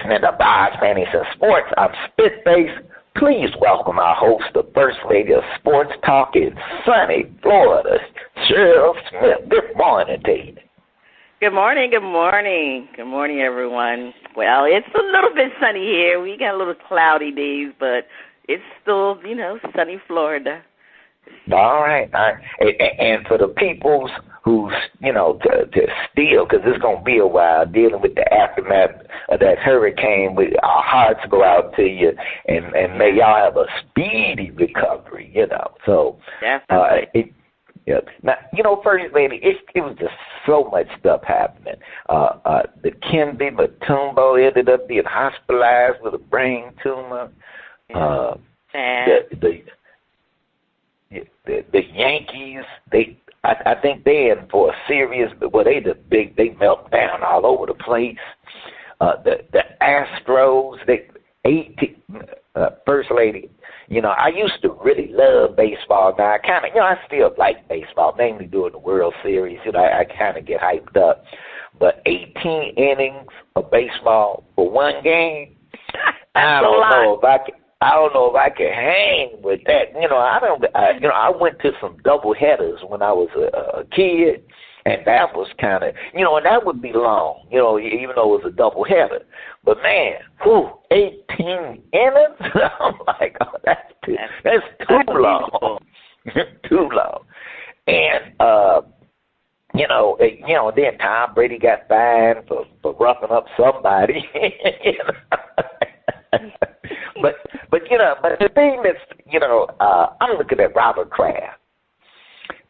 listening to Boz, Panties, and Sports. I'm Spitface. Please welcome our host, the First Lady of Sports Talk in sunny Florida, Cheryl Smith. Good morning to you. Good morning, good morning. Good morning, everyone. Well, it's a little bit sunny here. We got a little cloudy days, but it's still, sunny Florida. All right. And for the peoples who's, to steal, because it's going to be a while, dealing with the aftermath of that hurricane, our hearts go out to you, and may y'all have a speedy recovery, So, definitely. Now, First Lady, it was just so much stuff happening. The Kimby Matumbo ended up being hospitalized with a brain tumor. The Yankees, I think they in for a serious, they melt down all over the place. The Astros, First Lady, I used to really love baseball. Now I still like baseball, mainly during the World Series. I kind of get hyped up. But 18 innings of baseball for one game, I don't know if I can hang with that. I went to some double headers when I was a kid, and that was kind of, and that would be long, even though it was a double header. But man, 18 innings? I'm like, that's too long. Too long. And, then Tom Brady got fined for roughing up somebody. But the thing that's, I'm looking at Robert Kraft,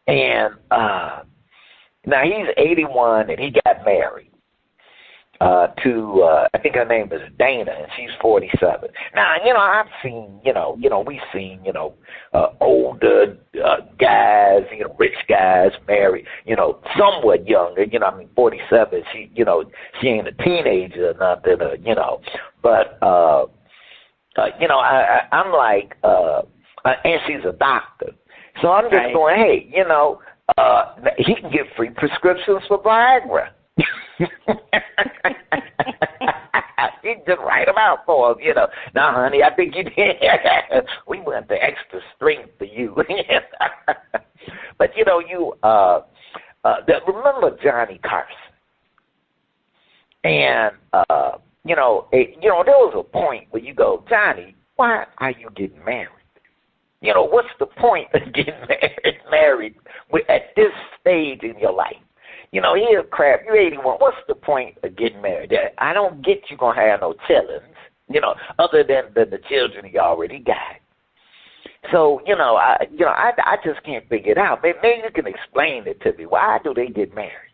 and now he's 81 and he got married to I think her name is Dana, and she's 47. Now, I've seen, we've seen, older guys, rich guys married, somewhat younger, 47. She ain't a teenager or nothing, but. I'm like, and she's a doctor. So I'm just going, hey, he can get free prescriptions for Viagra. He just write them out for him, Now, honey, I think you did. We went the extra strength for you. But, remember Johnny Carson. And, there was a point where you go, Johnny, why are you getting married? What's the point of getting married at this stage in your life? Here's crap, you're 81. What's the point of getting married? I don't get you going to have no children, other than the children you already got. So, I just can't figure it out. Maybe you can explain it to me. Why do they get married?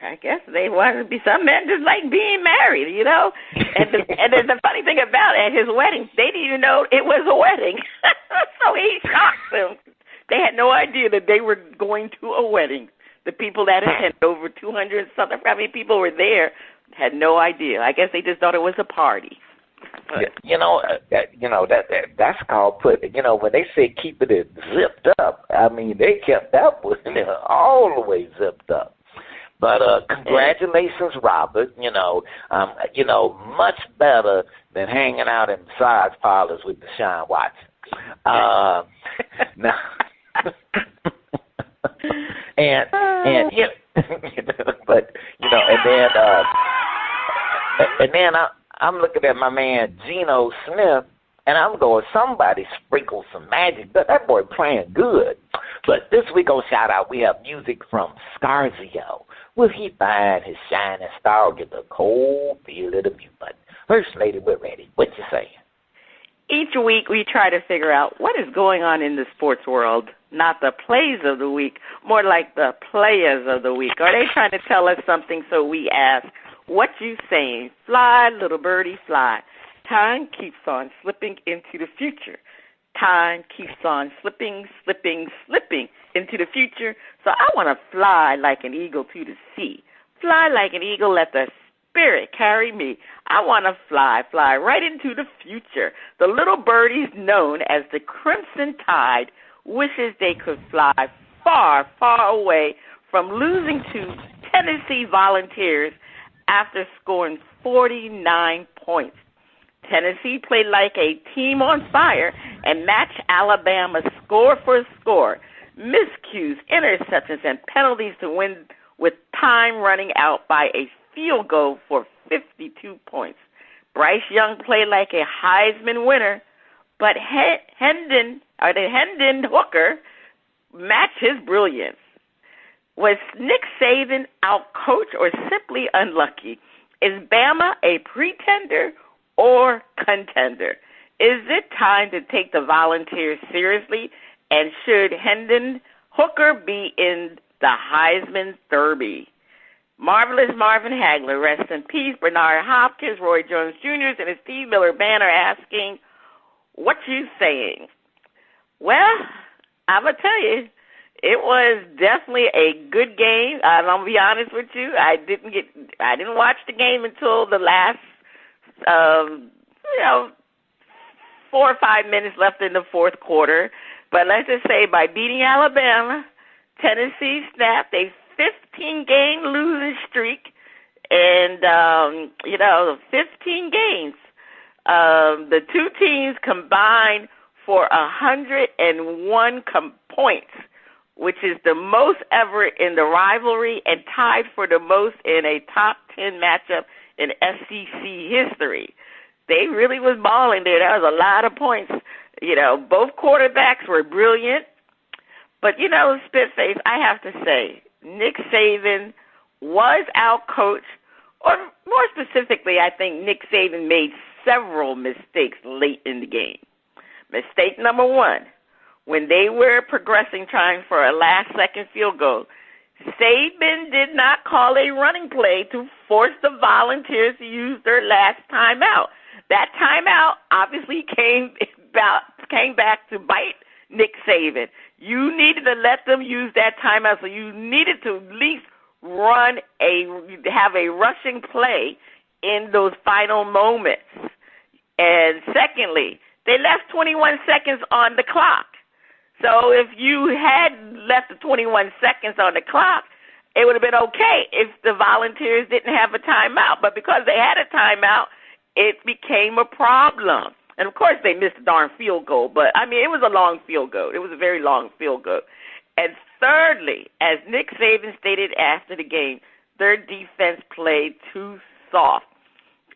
I guess they wanted to be, some men just like being married, And the funny thing about it, at his wedding, they didn't even know it was a wedding. So he shocked them. They had no idea that they were going to a wedding. The people that attended, over 200 something, how many people were there, had no idea. I guess they just thought it was a party. But, that's called when they say keep it zipped up, they kept that one all the way zipped up. But congratulations, Robert. Much better than hanging out in massage parlors with Deshaun Watson. Now, and then I'm looking at my man Geno Smith, and I'm going, somebody sprinkle some magic. That boy playing good. But this week on Shout Out, we have music from Scarzeo. Will he find his shining star or get the cold feel of the mute button? First Lady, we're ready. What you saying? Each week we try to figure out what is going on in the sports world, not the plays of the week, more like the players of the week. Are they trying to tell us something? So we ask, what you saying? Fly, little birdie, fly. Time keeps on slipping into the future. Time keeps on slipping into the future. So I want to fly like an eagle to the sea. Fly like an eagle, let the spirit carry me. I want to fly right into the future. The little birdies known as the Crimson Tide wishes they could fly far, far away from losing to Tennessee Volunteers after scoring 49 points. Tennessee played like a team on fire and matched Alabama score for score. Miscues, interceptions, and penalties to win with time running out by a field goal for 52 points. Bryce Young played like a Heisman winner, but Hendon Hooker matched his brilliance. Was Nick Saban outcoached or simply unlucky? Is Bama a pretender or contender? Is it time to take the Volunteers seriously? And should Hendon Hooker be in the Heisman Derby? Marvelous Marvin Hagler, rest in peace. Bernard Hopkins, Roy Jones Jr., and Steve Miller Band are asking, what you saying? Well, I'm going to tell you, it was definitely a good game. I'm going to be honest with you. I didn't watch the game until the last 4 or 5 minutes left in the fourth quarter. But let's just say by beating Alabama, Tennessee snapped a 15-game losing streak. And, 15 games. The two teams combined for 101 points, which is the most ever in the rivalry and tied for the most in a top 10 matchup in SEC history. They really was balling there. That was a lot of points. Both quarterbacks were brilliant. But, Spitface, I have to say, Nick Saban was outcoached, or more specifically, I think Nick Saban made several mistakes late in the game. Mistake number one, when they were progressing, trying for a last-second field goal, Saban did not call a running play to force the Volunteers to use their last timeout. That timeout obviously came back to bite Nick Saban. You needed to let them use that timeout, so you needed to at least have a rushing play in those final moments. And secondly, they left 21 seconds on the clock. So if you had left the 21 seconds on the clock, it would have been okay if the Volunteers didn't have a timeout. But because they had a timeout, it became a problem. And, of course, they missed a darn field goal. But, it was a long field goal. It was a very long field goal. And thirdly, as Nick Saban stated after the game, their defense played too soft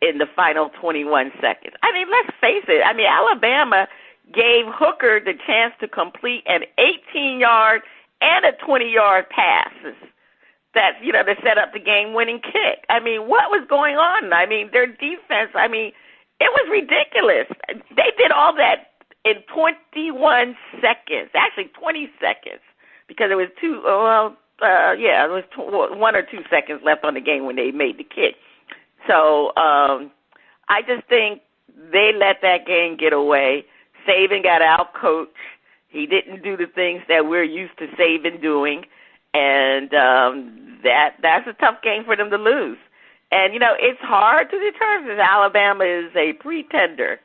in the final 21 seconds. Let's face it. Alabama gave Hooker the chance to complete an 18-yard and a 20-yard pass that, to set up the game-winning kick. What was going on? Their defense, it was ridiculous. They did all that in 21 seconds, actually 20 seconds, because it was 1 or 2 seconds left on the game when they made the kick. So I just think they let that game get away. Saban got out-coached. He didn't do the things that we're used to Saban doing, and that's a tough game for them to lose. And, it's hard to determine if Alabama is a pretender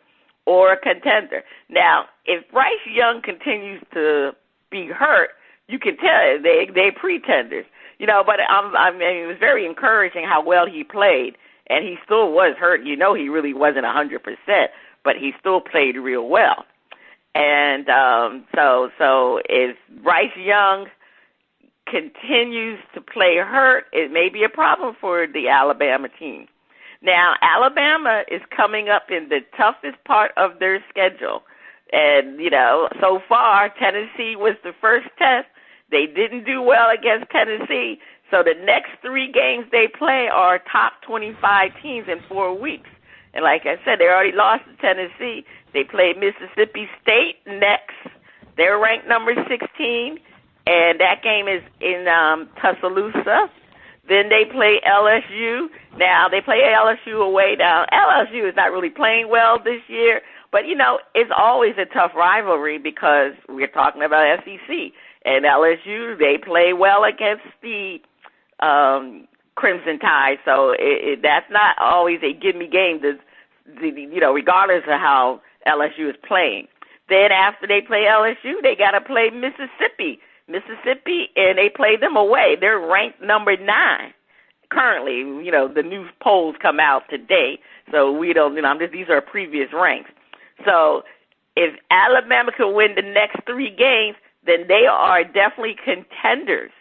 or a contender. Now, if Bryce Young continues to be hurt, you can tell they're pretenders. But it was very encouraging how well he played, and he still was hurt. He really wasn't 100%, but he still played real well. And so if Bryce Young continues to play hurt, it may be a problem for the Alabama team. Now, Alabama is coming up in the toughest part of their schedule. And, so far, Tennessee was the first test. They didn't do well against Tennessee. So the next 3 games they play are top 25 teams in 4 weeks. And like I said, they already lost to Tennessee. They play Mississippi State next. They're ranked number 16, and that game is in Tuscaloosa. Then they play LSU. Now, they play LSU away. Now, LSU is not really playing well this year, but, it's always a tough rivalry because we're talking about SEC. And LSU, they play well against the Crimson Tide, so that's not always a give-me game, regardless of how LSU is playing. Then after they play LSU, they got to play Mississippi, and they play them away. They're ranked number 9. currently, the new polls come out today, so we don't, these are previous ranks. So if Alabama can win the next 3 games, then they are definitely contenders.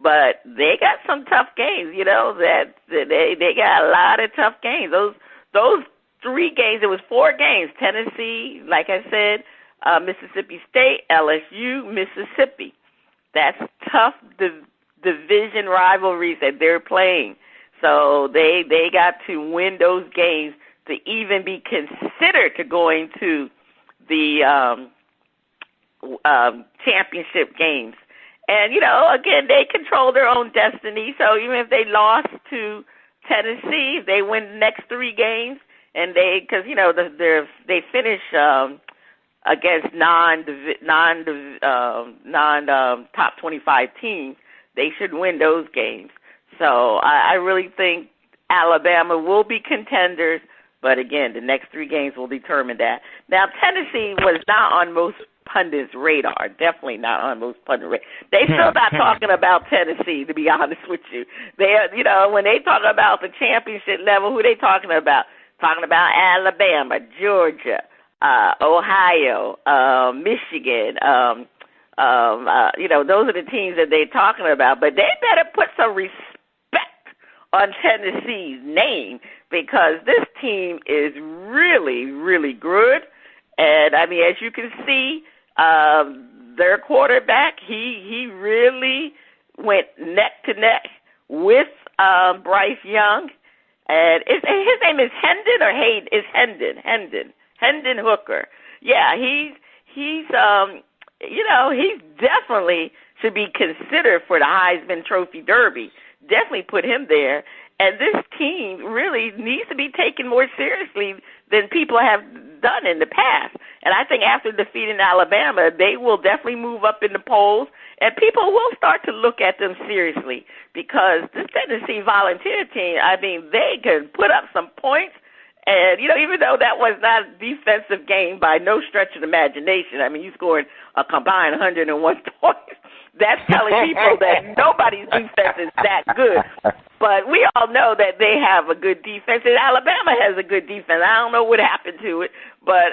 But they got some tough games, that they got a lot of tough games. Those 3 games, it was 4 games. Tennessee, like I said, Mississippi State, LSU, Mississippi. That's tough division rivalries that they're playing. So they got to win those games to even be considered to going to the championship games. And, again, they control their own destiny. So even if they lost to Tennessee, they win the next 3 games, and they finish against non top 25 teams. They should win those games. So I really think Alabama will be contenders. But again, the next 3 games will determine that. Now, Tennessee was not on most pundits' radar. Definitely not on most pundits' radar. They still not talking about Tennessee, to be honest with you. They, when they talk about the championship level, who they talking about? Talking about Alabama, Georgia, Ohio, Michigan. Those are the teams that they're talking about. But they better put some respect on Tennessee's name, because this team is really, really good. And, as you can see, their quarterback, he really went neck to neck with Bryce Young. And his name is Hendon or Hayden? It's Hendon Hooker. Yeah, he's definitely should be considered for the Heisman Trophy Derby. Definitely put him there. And this team really needs to be taken more seriously than people have done in the past. And I think after defeating Alabama, they will definitely move up in the polls, and people will start to look at them seriously, because this Tennessee Volunteer team, they can put up some points. And, even though that was not a defensive game by no stretch of the imagination, you scored a combined 101 points. That's telling people that nobody's defense is that good. But we all know that they have a good defense, and Alabama has a good defense. I don't know what happened to it, but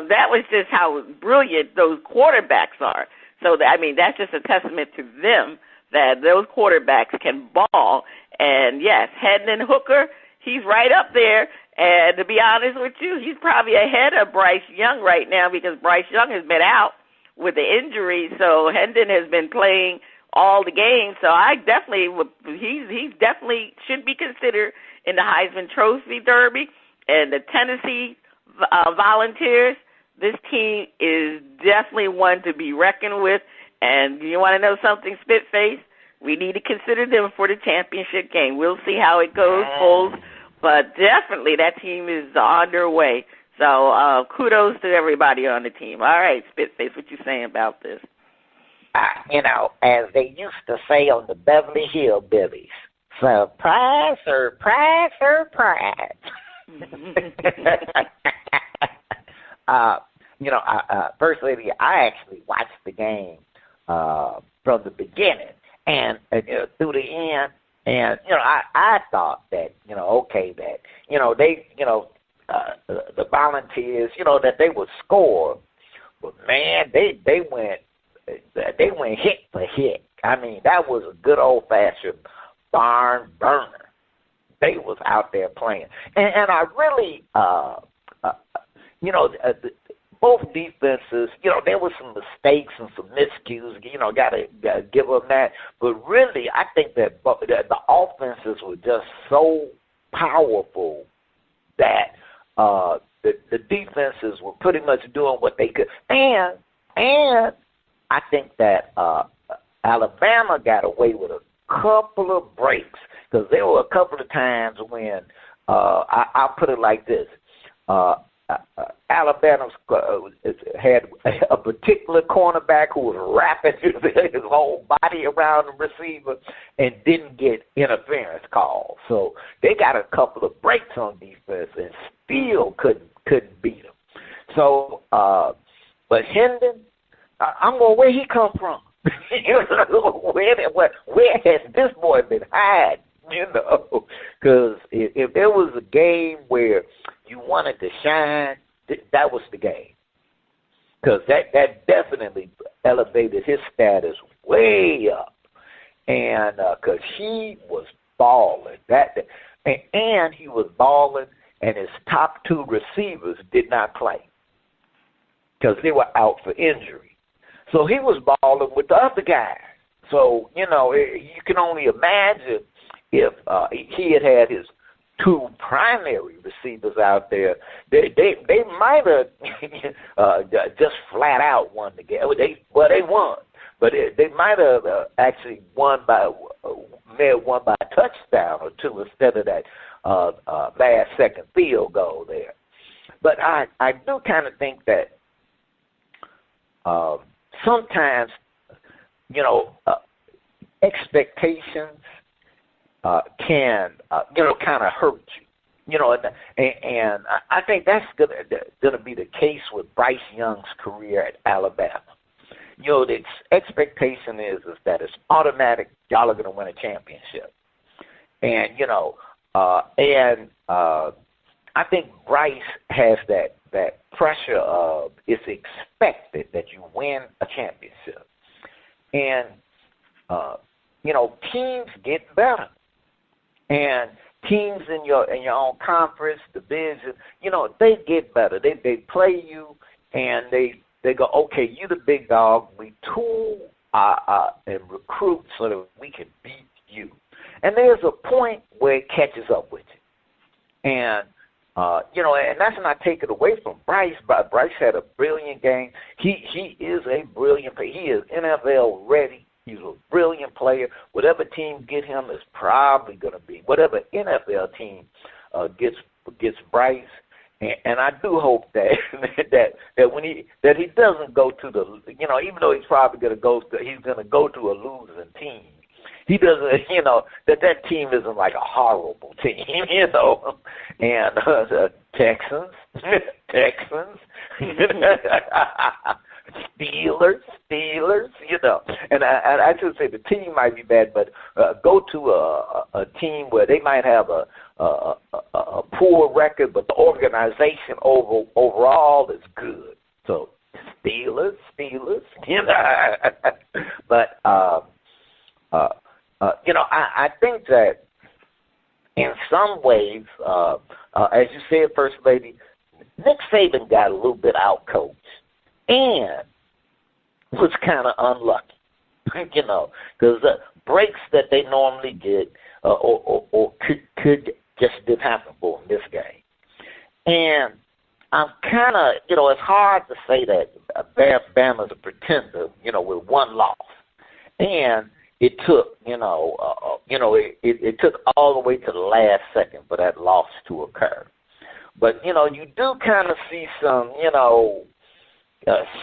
that was just how brilliant those quarterbacks are. So, that's just a testament to them that those quarterbacks can ball. And, yes, Hendon Hooker, he's right up there. And to be honest with you, he's probably ahead of Bryce Young right now, because Bryce Young has been out with the injury. So Hendon has been playing all the games. So he definitely should be considered in the Heisman Trophy Derby. And the Tennessee Volunteers, this team is definitely one to be reckoned with. And you want to know something, Spitface? We need to consider them for the championship game. We'll see how it goes, Bulls. But definitely that team is on their way. So kudos to everybody on the team. All right, Spitface, what you saying about this? As they used to say on the Beverly Hillbillies, surprise, surprise, surprise. First Lady, I actually watched the game from the beginning and through the end. And, I thought that, the Volunteers, that they would score. But, man, they went hit for hit. That was a good old-fashioned barn burner. They was out there playing. And I really, both defenses, there were some mistakes and some miscues, gotta give them that. But really, I think that the offenses were just so powerful that the defenses were pretty much doing what they could. And I think that Alabama got away with a couple of breaks, because there were a couple of times when, I'll put it like this, Alabama had a particular cornerback who was wrapping his whole body around the receiver and didn't get interference calls. So they got a couple of breaks on defense and still couldn't beat them. So, but Hendon, I'm going, where he come from? Where has this boy been hiding? Because if there was a game where you wanted to shine, that was the game. Because that definitely elevated his status way up. And because he was balling. And he was balling, and his top two receivers did not play because they were out for injury. So he was balling with the other guys. So, you can only imagine if he had his two primary receivers out there, they might have just flat out won the game. They won, but they might have actually won by a touchdown or two instead of that last second field goal there. But I do kind of think that sometimes expectations can kind of hurt you. And I think that's gonna be the case with Bryce Young's career at Alabama. The expectation is that it's automatic. Y'all are gonna win a championship, and I think Bryce has that pressure of it's expected that you win a championship, and teams get better. And teams in your own conference, division, they get better. They play you, and they go, okay, you the big dog. We tool and recruit so that we can beat you. And there's a point where it catches up with you. And and that's not taken away from Bryce. But Bryce had a brilliant game. He is a brilliant player. He is NFL ready. He's a brilliant player. Whatever team get him is probably going to be whatever NFL team gets Bryce. And I do hope that when he doesn't go to the even though he's probably going to go to a losing team. He doesn't that team isn't like a horrible team, and the Texans, Steelers, and I should say the team might be bad, but go to a team where they might have a poor record, but the organization overall is good. So Steelers, but I think that in some ways, as you said, First Lady, Nick Saban got a little bit outcoached and was kind of unlucky, because breaks that they normally get or could just didn't happen for him this game. And I'm kind of, it's hard to say that Bama's a pretender, with one loss. And it took, it took all the way to the last second for that loss to occur. But, you do kind of see some,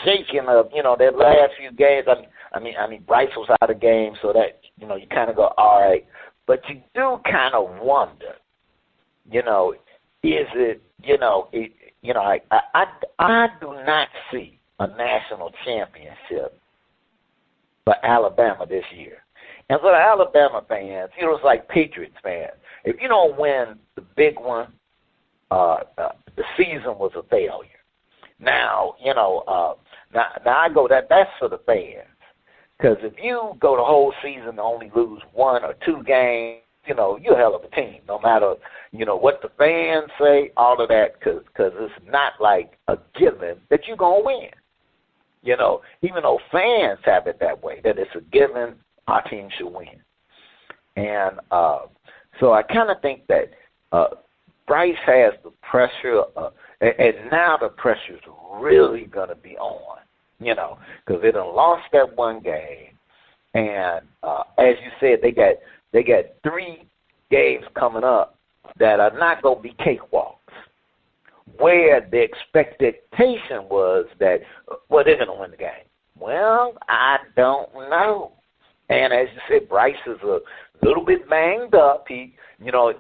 shaking of, their last few games. I mean, Bryce was out of game, so that, you kind of go, all right. But you do kind of wonder, is it, I do not see a national championship for Alabama this year. And for the Alabama fans, it's like Patriots fans. If you don't win the big one, the season was a failure. Now, now I go that's for the fans. Because if you go the whole season and only lose one or two games, you're a hell of a team. No matter, what the fans say, all of that, because it's not like a given that you're going to win. Even though fans have it that way, that it's a given, our team should win. And so I kind of think that Bryce has the pressure, and now the pressure's really going to be on, because they done lost that one game. And as you said, they got 3 games coming up that are not going to be cakewalks, where the expectation was that, they're going to win the game. Well, I don't know. And as you said, Bryce is a little bit banged up. He, now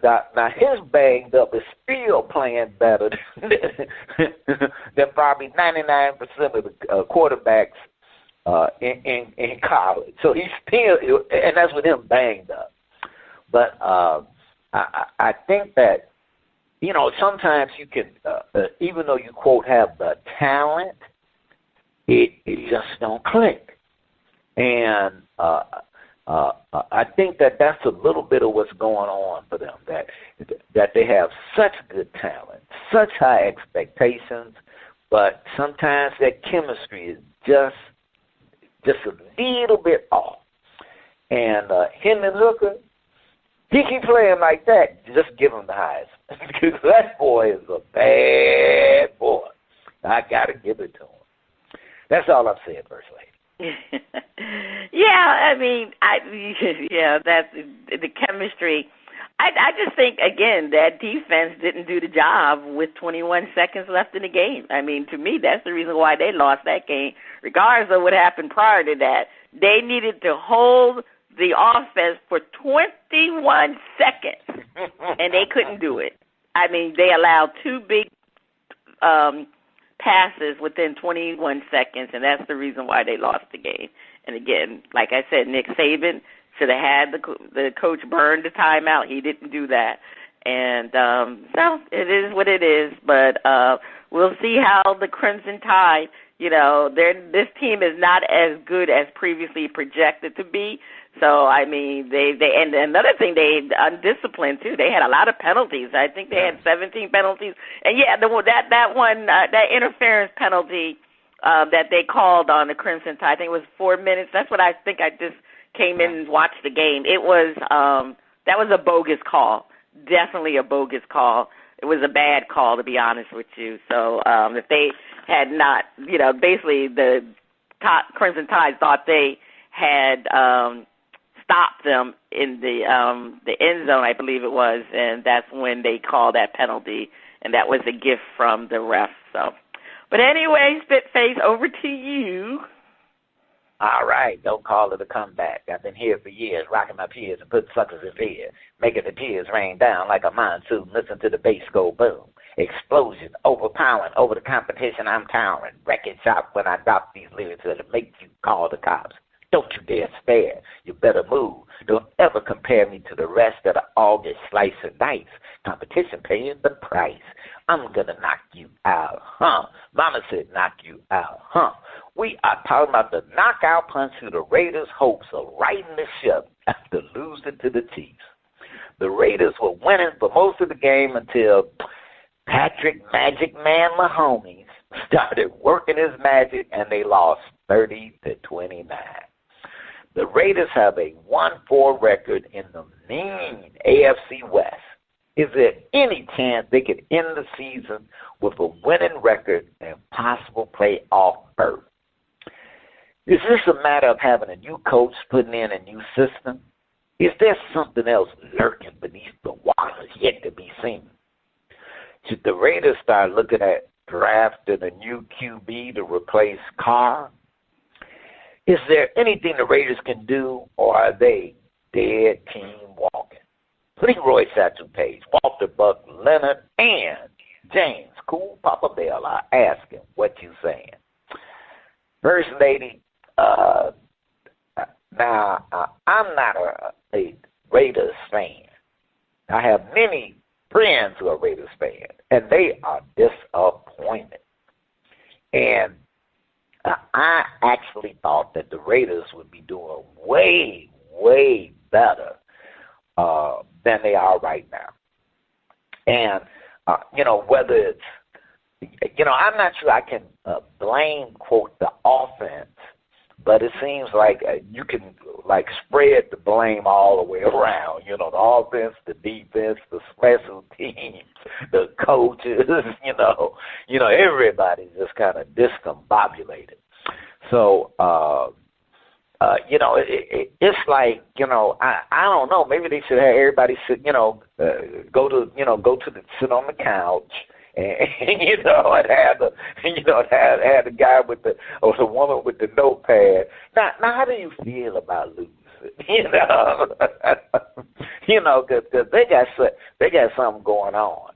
his banged up is still playing better than probably 99% of the quarterbacks in college. So he's still, and that's with him banged up. But I think that, sometimes you can, even though you, quote, have the talent, it just don't click. And I think that that's a little bit of what's going on for them, that they have such good talent, such high expectations, but sometimes that chemistry is just a little bit off. And Hendon Hooker, he keep playing like that, just give him the highest. Because that boy is a bad boy. I got to give it to him. That's all I'm saying, First Lady. Yeah, I mean, that's the chemistry. I just think, again, that defense didn't do the job with 21 seconds left in the game. I mean, to me, that's the reason why they lost that game, regardless of what happened prior to that. They needed to hold the offense for 21 seconds, and they couldn't do it. I mean, they allowed two big passes within 21 seconds, and that's the reason why they lost the game. And again, like I said, Nick Saban should have had the coach burn the timeout. He didn't do that. And so it is what it is. But we'll see how the Crimson Tide, this team is not as good as previously projected to be. So, I mean, they and another thing, they undisciplined, too. They had a lot of penalties. I think they had 17 penalties. And, yeah, that one, that interference penalty that they called on the Crimson Tide, I think it was 4 minutes. That's what I think. I just came in and watched the game. It was that was a bogus call, definitely a bogus call. It was a bad call, to be honest with you. So if they had not, basically the Crimson Tide thought they had stopped them in the end zone, I believe it was, and that's when they called that penalty, and that was a gift from the ref. So, but anyway, Spitface, over to you. All right, don't call it a comeback. I've been here for years, rocking my peers and putting suckers in fear, making the tears rain down like a monsoon. Listen to the bass go boom. Explosion, overpowering, over the competition I'm towering. Record shop when I drop these lyrics that'll make you call the cops. Don't you dare spare. You better move. Don't ever compare me to the rest that are all get slice and dice. Competition paying the price. I'm gonna knock you out, huh? Mama said knock you out, huh? We are talking about the knockout punch to the Raiders' hopes of righting the ship after losing to the Chiefs. The Raiders were winning for most of the game until Patrick Magic Man Mahomes started working his magic, and they lost 30-29. The Raiders have a 1-4 record in the mean AFC West. Is there any chance they could end the season with a winning record and possible playoff berth? Is this a matter of having a new coach putting in a new system? Is there something else lurking beneath the waters yet to be seen? Should the Raiders start looking at drafting a new QB to replace Carr? Is there anything the Raiders can do, or are they dead team walking? Leroy Satchel Page, Walter Buck, Leonard, and James Cool Papa Bell are asking what you saying. First Lady, now, I'm not a Raiders fan. I have many friends who are Raiders fans, and they are disappointed. And I actually thought that the Raiders would be doing way, way better than they are right now. And, whether it's, I'm not sure I can blame, quote, the offense, but it seems like you can, spread the blame all the way around. The offense, the defense, the special teams, the coaches, everybody's just kind of discombobulated. So, it's like, I don't know. Maybe they should have everybody sit, go to sit on the couch and and have the guy with or the woman with the notepad. Now, how do you feel about losing? Because they got something going on,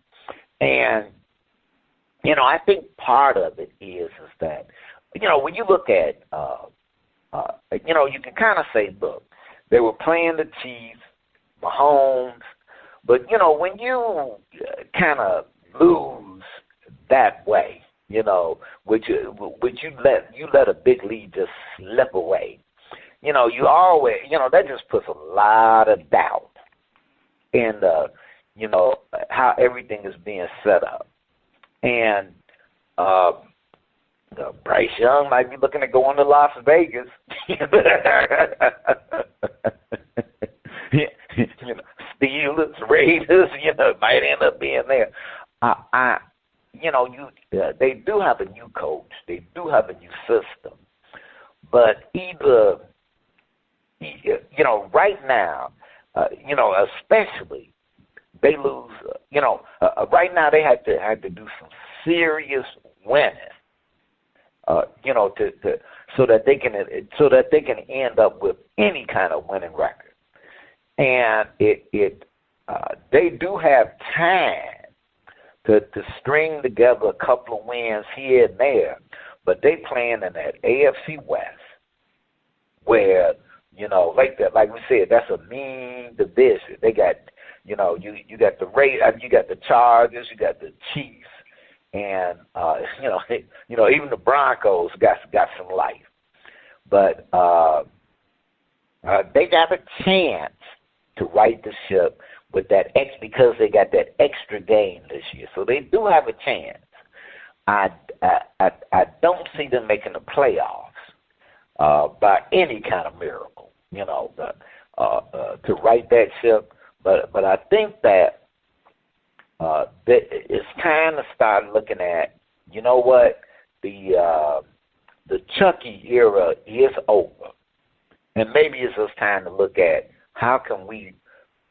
and I think part of it is that when you look at you can kind of say, look, they were playing the Chiefs. Mahomes. But, when you kind of lose that way, which you let a big lead just slip away, you always, that just puts a lot of doubt in how everything is being set up. And Bryce Young might be looking at going to Las Vegas. Steelers, Raiders, might end up being there. They do have a new coach. They do have a new system. But either, right now, especially, they lose. Right now they had to do some serious winning. So that they can end up with any kind of winning record. And they do have time to string together a couple of wins here and there, but they playing in that AFC West, where like we said, that's a mean division. They got you got the Raiders, you got the Chargers, you got the Chiefs, and even the Broncos got some life, but they got a chance to right the ship with that because they got that extra game this year. So they do have a chance. I don't see them making the playoffs by any kind of miracle, to right that ship. But I think that it's time to start looking at, the Chucky era is over, and maybe it's just time to look at how can we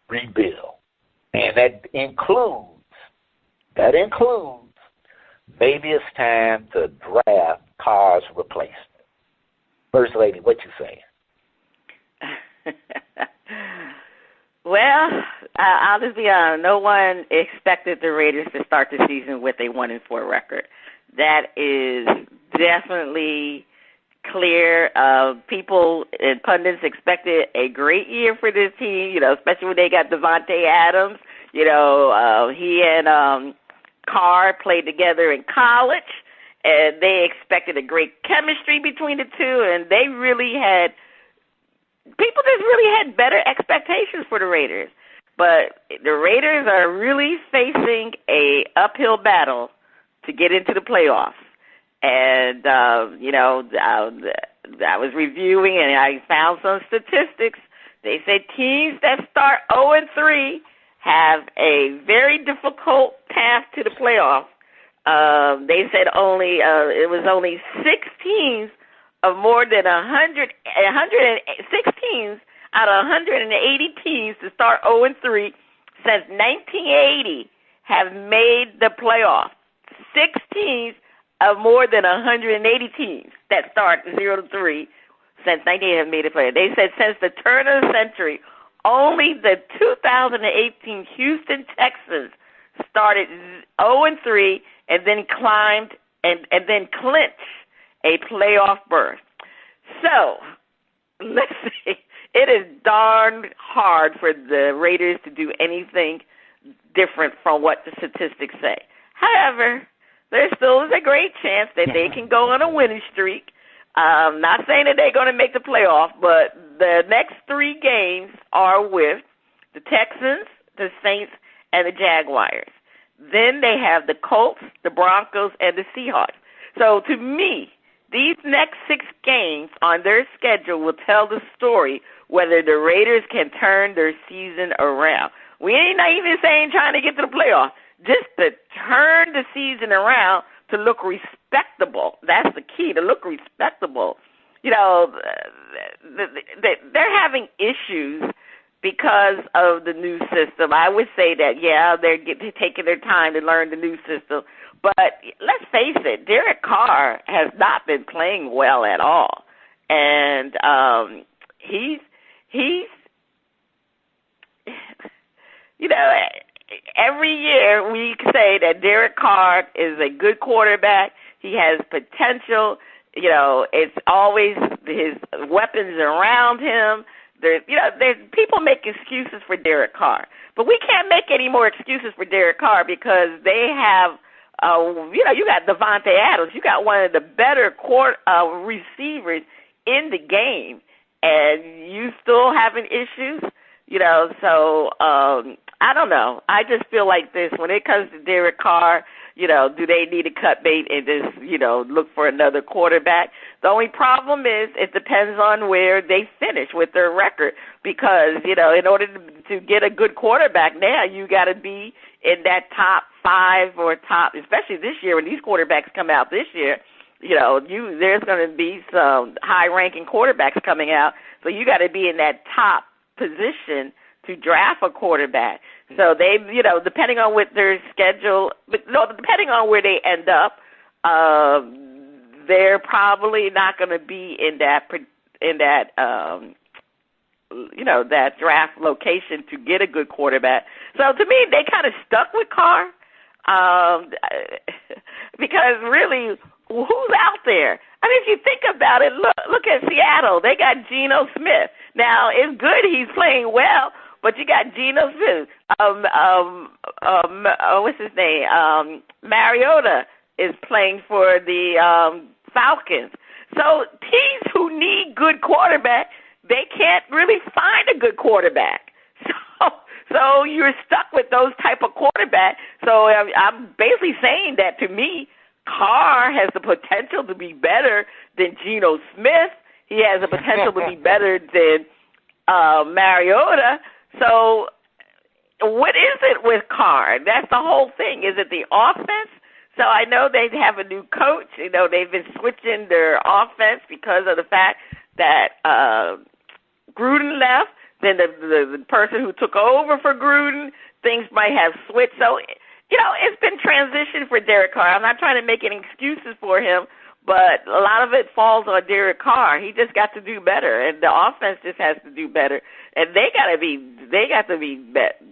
rebuild, and that includes maybe it's time to draft Carr's replacement. First Lady, what you saying? Well, I'll just be honest. No one expected the Raiders to start the season with a 1-4 record. That is definitely clear. People and pundits expected a great year for this team, especially when they got Devontae Adams. He and Carr played together in college, and they expected a great chemistry between the two, and people just really had better expectations for the Raiders. But the Raiders are really facing a uphill battle to get into the playoffs. And, I was reviewing and I found some statistics. They said teams that start 0-3 have a very difficult path to the playoffs. They said it was only 6 teams of more than 106 teams out of 180 teams to start 0-3 since 1980 have made the playoffs. 6 teams of more than 180 teams that start 0-3 since 1980 have made the playoffs. They said since the turn of the century, only the 2018 Houston Texans started 0-3 and then climbed and then clinched a playoff berth. So, let's see. It is darn hard for the Raiders to do anything different from what the statistics say. However, there still is a great chance that they can go on a winning streak. Not saying that they're going to make the playoff, but the next 3 games are with the Texans, the Saints, and the Jaguars. Then they have the Colts, the Broncos, and the Seahawks. So to me, these next 6 games on their schedule will tell the story whether the Raiders can turn their season around. We ain't not even saying trying to get to the playoffs, just to turn the season around to look respectable. That's the key, to look respectable. They're having issues because of the new system. I would say that, they're taking their time to learn the new system. But let's face it, Derek Carr has not been playing well at all. And he's every year we say that Derek Carr is a good quarterback. He has potential. It's always his weapons around him. there's people make excuses for Derek Carr, but we can't make any more excuses for Derek Carr because they have, you got Devontae Adams, you got one of the better receivers in the game, and you still having issues, So I don't know. I just feel like this when it comes to Derek Carr. Do they need to cut bait and just, look for another quarterback? The only problem is it depends on where they finish with their record because, in order to get a good quarterback now, you got to be in that top 5 or top, especially this year when these quarterbacks come out this year, there's going to be some high-ranking quarterbacks coming out, so you got to be in that top position to draft a quarterback. So they, depending on what their schedule, depending on where they end up, they're probably not going to be in that that draft location to get a good quarterback. So to me, they kind of stuck with Carr because really, who's out there? I mean, if you think about it, look at Seattle. They got Geno Smith. Now, it's good he's playing well, but you got Geno Smith. What's his name? Mariota is playing for the Falcons. So teams who need good quarterback, they can't really find a good quarterback. So you're stuck with those type of quarterback. So I'm basically saying that to me, Carr has the potential to be better than Geno Smith. He has the potential to be better than Mariota. So what is it with Carr? That's the whole thing. Is it the offense? So I know they have a new coach. They've been switching their offense because of the fact that Gruden left. Then the person who took over for Gruden, things might have switched. So, it's been transition for Derek Carr. I'm not trying to make any excuses for him, but a lot of it falls on Derek Carr. He just got to do better, and the offense just has to do better. And they got to be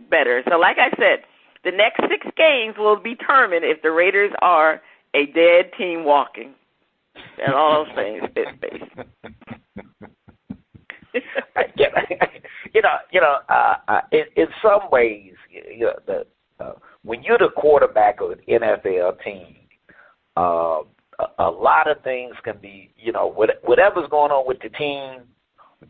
better. So, like I said, the next 6 games will determine if the Raiders are a dead team walking. And all I'm saying is this. In some ways, when you're the quarterback of an NFL team, a lot of things can be, whatever's going on with the team,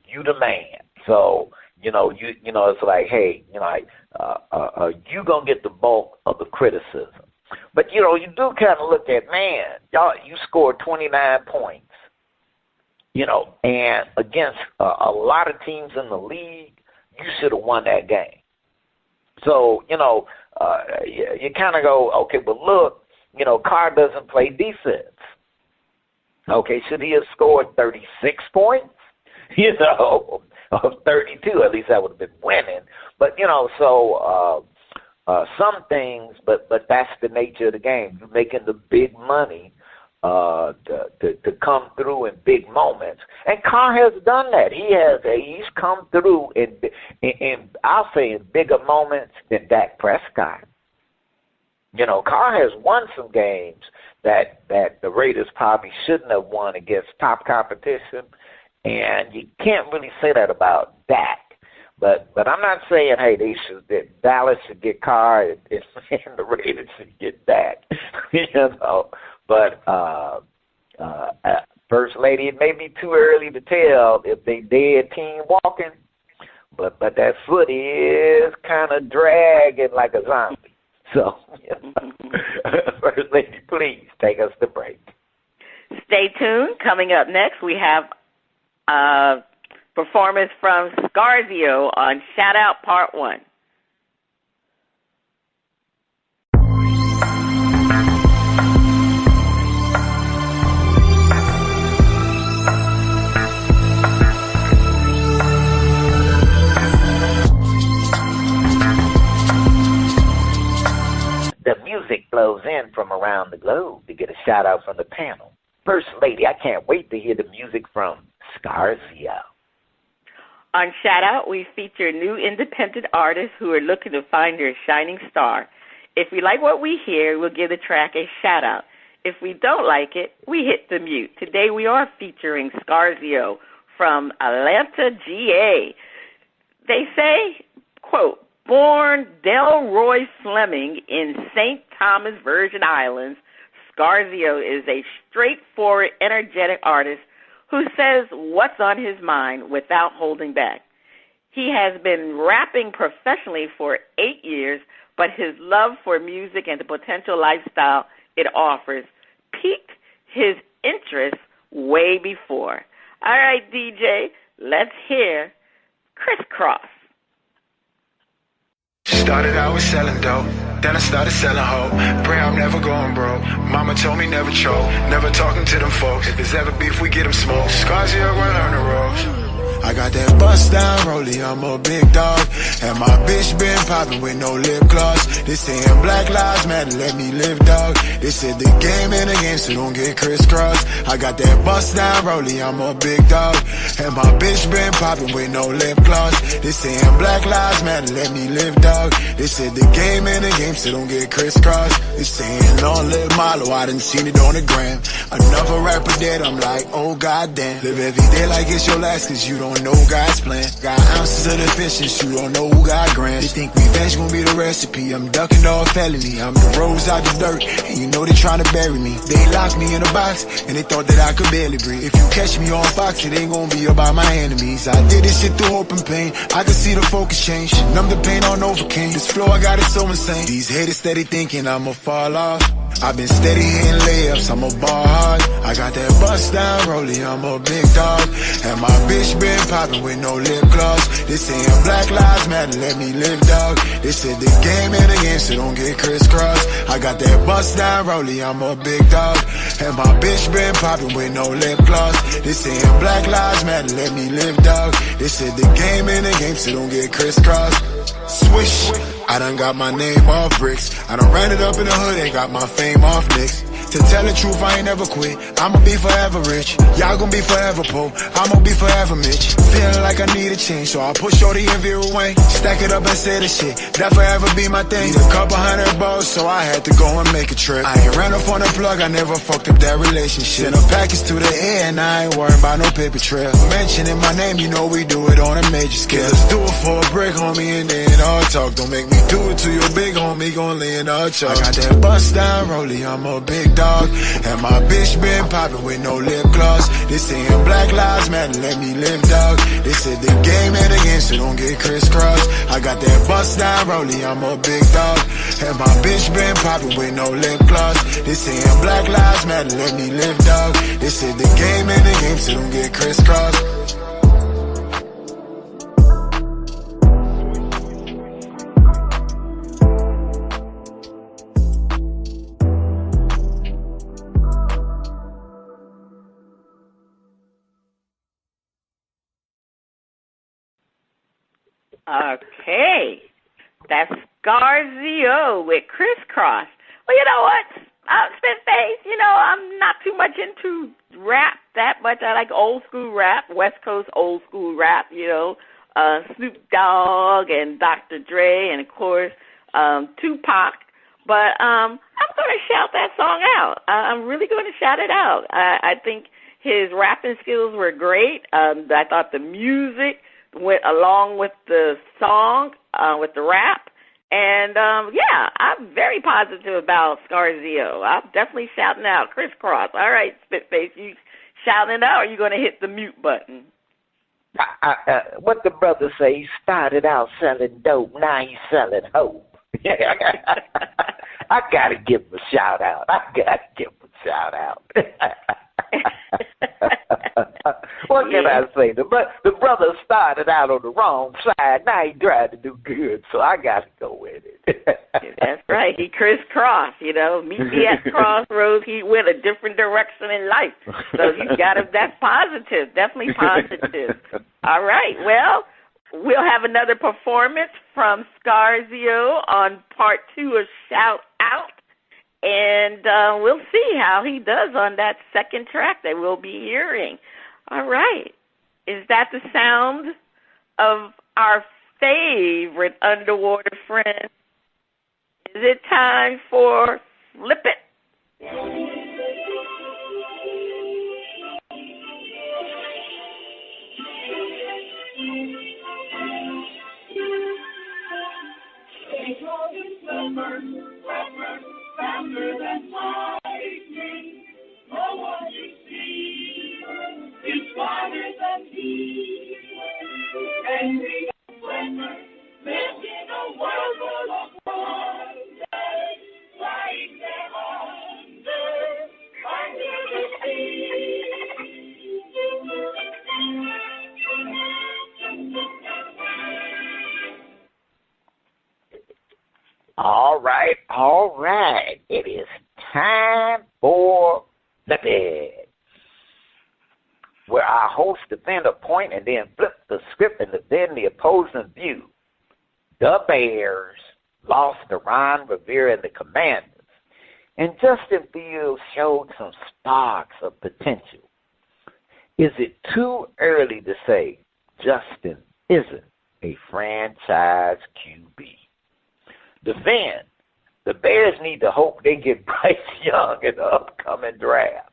you the man. So, it's like, hey, you gonna get the bulk of the criticism. But you do kind of look at, man, you scored 29 points. And against a lot of teams in the league, you should have won that game. So, you kind of go, okay, but look, Carr doesn't play defense. Okay, should he have scored 36 points? Of 32, at least that would have been winning. But, some things, but that's the nature of the game. You're making the big money to come through in big moments, and Carr has done that. He's come through in I'll say in bigger moments than Dak Prescott. Carr has won some games that the Raiders probably shouldn't have won against top competition, and you can't really say that about Dak. But I'm not saying, hey, that Dallas should get Carr and the Raiders should get Dak. But First Lady, it may be too early to tell if they dead team walking, but that foot is kind of dragging like a zombie. So, First Lady, please take us to break. Stay tuned. Coming up next, we have performance from Scarzeo on Shout Out Part 1. The music flows in from around the globe to get a shout out from the panel. First Lady, I can't wait to hear the music from Scarzeo. On Shout Out, we feature new independent artists who are looking to find their shining star. If we like what we hear, we'll give the track a shout out. If we don't like it, we hit the mute. Today we are featuring Scarzeo from Atlanta, GA. They say, quote, born Delroy Fleming in St. Thomas, Virgin Islands, Scarzeo is a straightforward, energetic artist who says what's on his mind without holding back. He has been rapping professionally for 8 years, but his love for music and the potential lifestyle it offers piqued his interest way before. All right, DJ, let's hear Crisscross. Started out with selling dope, then I started selling hope. Pray I'm never going broke. Mama told me never choke, never talking to them folks. If there's ever beef, we get them smoked. Scarzeo run on the road. I got that bust down rollie, I'm a big dog. And my bitch been popping with no lip gloss. They saying Black Lives Matter, let me live, dog. They said the game in the game, so don't get crisscrossed. I got that bust down rollie, I'm a big dog. And my bitch been popping with no lip gloss. They saying Black Lives Matter, let me live, dog. They said the game in the game, so don't get crisscrossed. They saying long live Milo, I done seen it on the gram. Another rapper dead, I'm like, oh goddamn. Live every day like it's your last, cause you don't know God's plan. Got ounces of the fish and you don't know who got grams. They think revenge gon' be the recipe. I'm ducking all felony. I'm the rose out the dirt, and you know they tryna bury me. They locked me in a box, and they thought that I could barely breathe. If you catch me on Fox, it ain't gon' be about my enemies. I did this shit through hope and pain. I can see the focus change. Numb the pain on Novocaine. This flow, I got it so insane. These haters steady thinking I'ma fall off. I've been steady hitting layups, I'm a ball hard. I got that bust down rollie, I'm a big dog. And my bitch been popping with no lip gloss. They saying Black Lives Matter, let me live, dog. They said the game in the game, so don't get crisscrossed. I got that bust down rollie, I'm a big dog. And my bitch been popping with no lip gloss. They saying Black Lives Matter, let me live, dog. They said the game in the game, so don't get crisscrossed. Swish, I done got my name off bricks. I done ran it up in the hood, ain't got my fame off nicks. To tell the truth, I ain't never quit. I'ma be forever rich. Y'all gon' be forever poor. I'ma be forever Mitch. Feeling like I need a change, so I'll push Shorty and Vera Wayne. Stack it up and say the shit. That forever be my thing. Need a couple $100, so I had to go and make a trip. I ain't ran up on the plug, I never fucked up that relationship. Send a package to the air, and I ain't worried about no paper trail. Mentioning my name, you know we do it on a major scale. Let's do it for a break, homie, and then all talk. Don't make me do it to your big homie, gon' lay in all chalk. I got that bust down rollie, I'm a big dog. And my bitch been popping with no lip gloss. They saying Black Lives Matter, let me live, dog. They said the game in the game, so don't get crisscrossed. I got that bust down rollie, I'm a big dog. And my bitch been popping with no lip gloss. They saying Black Lives Matter, let me live, dog. They said the game in the game, so don't get crisscrossed. Okay, that's Scarzeo with Crisscross. Well, you know what, Spitface, I'm not too much into rap that much. I like old school rap, West Coast old school rap, Snoop Dogg and Dr. Dre and, of course, Tupac. But I'm going to shout that song out. I'm really going to shout it out. I think his rapping skills were great. I thought the music went along with the song, with the rap. And, I'm very positive about Scarzeo. I'm definitely shouting out Crisscross. All right, Spitface, you shouting it out, or are you going to hit the mute button? What the brother say, he started out selling dope, now he's selling hope. I got to give him a shout out. What can I say? The brother started out on the wrong side. Now he tried to do good, so I got to go with it. That's right. He crisscrossed, Meet me at crossroads. He went a different direction in life. So you got to, that's positive, definitely positive. All right. Well, we'll have another performance from Scarzeo on part 2 of Shout Out. And we'll see how he does on that second track that we'll be hearing. All right. Is that the sound of our favorite underwater friend? Is it time for Flip It? faster than lightning. No one you see is smarter than he. Angry and splendor, live in a world full of wonders, flying there under the sea. All right. It is time for the bed, where our host defend a point and then flip the script and defend the opposing view. The Bears lost to Ron Rivera and the Commanders, and Justin Fields showed some sparks of potential. Is it too early to say Justin isn't a franchise QB? Defend. The Bears need to hope they get Bryce Young in the upcoming draft.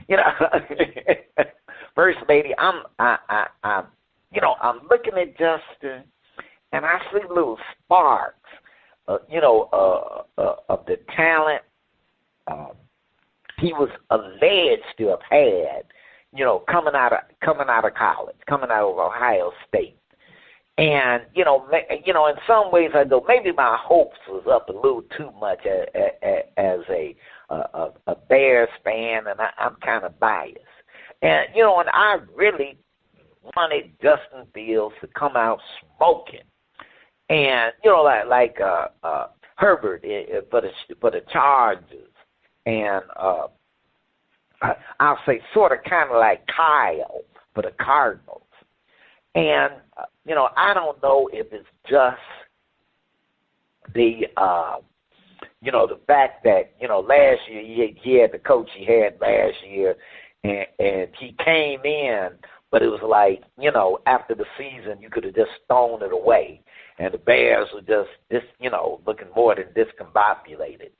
You know, First Lady, I'm looking at Justin, and I see little sparks, of the talent he was alleged to have had, coming out of college, coming out of Ohio State. And, in some ways I go, maybe my hopes was up a little too much as a Bears fan, and I'm kind of biased. And, and I really wanted Justin Fields to come out smoking. And, like Herbert for the Chargers. And I'll say sort of kind of like Kyle for the Cardinals. And, I don't know if it's just the fact that, last year he had the coach he had last year, and he came in, but it was like, after the season, you could have just thrown it away. And the Bears were just looking more than discombobulated.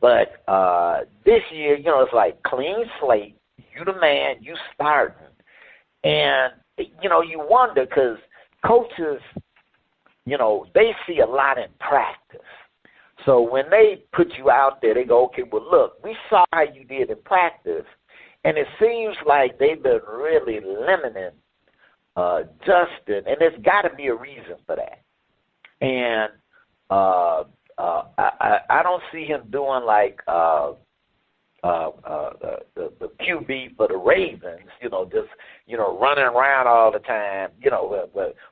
But this year, it's like clean slate, you the man, you starting. And, you wonder because coaches, they see a lot in practice. So when they put you out there, they go, okay, well, look, we saw how you did in practice, and it seems like they've been really limiting Justin, and there's got to be a reason for that. And I don't see him doing like the QB for the Ravens, just running around all the time,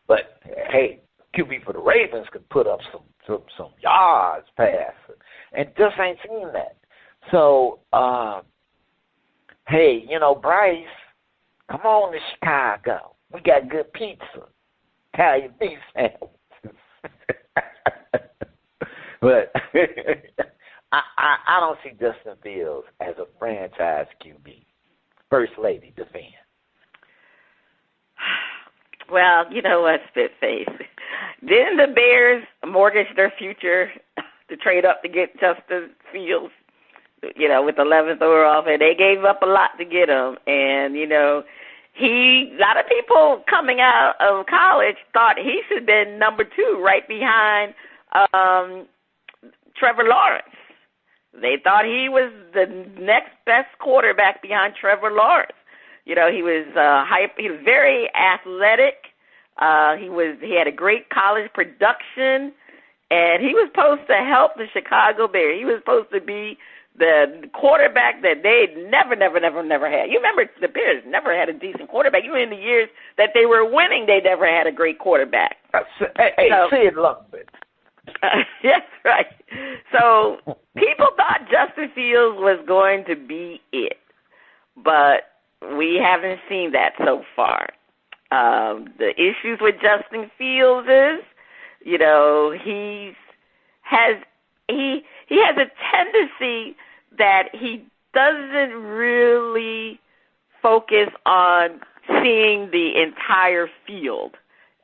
but hey, QB for the Ravens could put up some yards passing, and just ain't seen that. So, hey, Bryce, come on to Chicago. We got good pizza, Italian beef sandwiches. But I don't see Justin Fields as a franchise QB. First Lady, defend. Well, you know what, Spitface? Didn't the Bears mortgage their future to trade up to get Justin Fields, with the 11th overall? And they gave up a lot to get him. And, a lot of people coming out of college thought he should have been number 2 right behind Trevor Lawrence. They thought he was the next best quarterback behind Trevor Lawrence. He was he was very athletic. He had a great college production, and he was supposed to help the Chicago Bears. He was supposed to be the quarterback that they never had. You remember the Bears never had a decent quarterback. Even in the years that they were winning, they never had a great quarterback. Hey, say it Lundgren. Yes, right. So people thought Justin Fields was going to be it, but we haven't seen that so far. The issues with Justin Fields is, he has a tendency that he doesn't really focus on seeing the entire field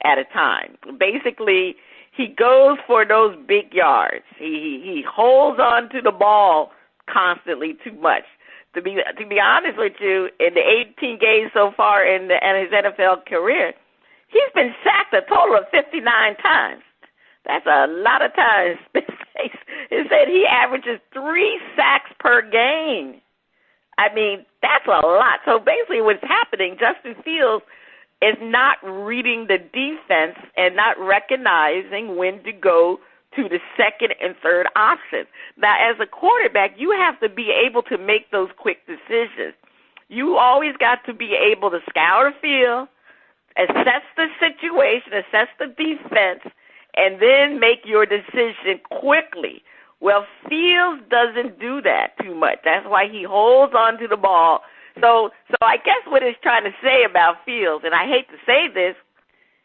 at a time. Basically, he goes for those big yards. He holds on to the ball constantly too much. To be honest with you, in the 18 games so far in his NFL career, he's been sacked a total of 59 times. That's a lot of times. face. It said he averages 3 sacks per game. I mean, that's a lot. So basically what's happening, Justin Fields is not reading the defense and not recognizing when to go to the second and third option. Now, as a quarterback, you have to be able to make those quick decisions. You always got to be able to scour the field, assess the situation, assess the defense, and then make your decision quickly. Well, Fields doesn't do that too much. That's why he holds on to the ball. So I guess what it's trying to say about Fields, and I hate to say this,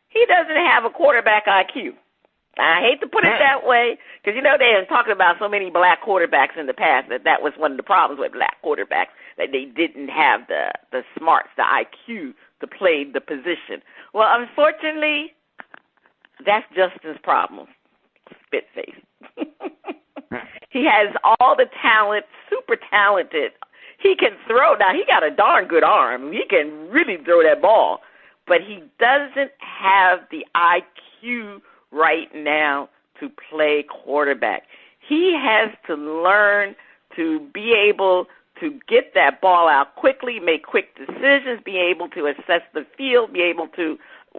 he doesn't have a quarterback IQ. I hate to put it that way because, you know, they have talked about so many black quarterbacks in the past that was one of the problems with black quarterbacks, that they didn't have the smarts, the IQ to play the position. Well, unfortunately, that's Justin's problem, spit face. He has all the talent, super talented. He can throw. Now, he got a darn good arm. He can really throw that ball. But he doesn't have the IQ right now to play quarterback. He has to learn to be able to get that ball out quickly, make quick decisions, be able to assess the field, be able to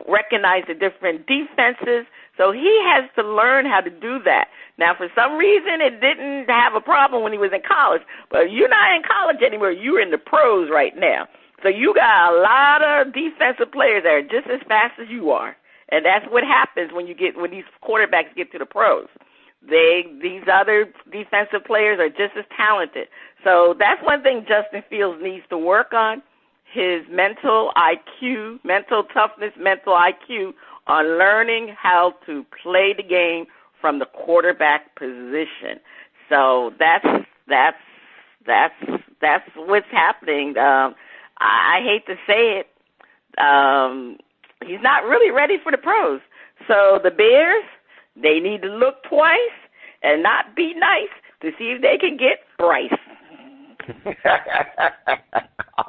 recognize the different defenses. So he has to learn how to do that. Now, for some reason, it didn't have a problem when he was in college, but you're not in college anymore. You're in the pros right now. So you got a lot of defensive players that are just as fast as you are. And that's what happens when these quarterbacks get to the pros. These other defensive players are just as talented. So that's one thing Justin Fields needs to work on, his mental IQ, mental toughness, mental IQ on learning how to play the game from the quarterback position. So that's what's happening. I hate to say it. He's not really ready for the pros. So the Bears, they need to look twice and not be nice to see if they can get Bryce.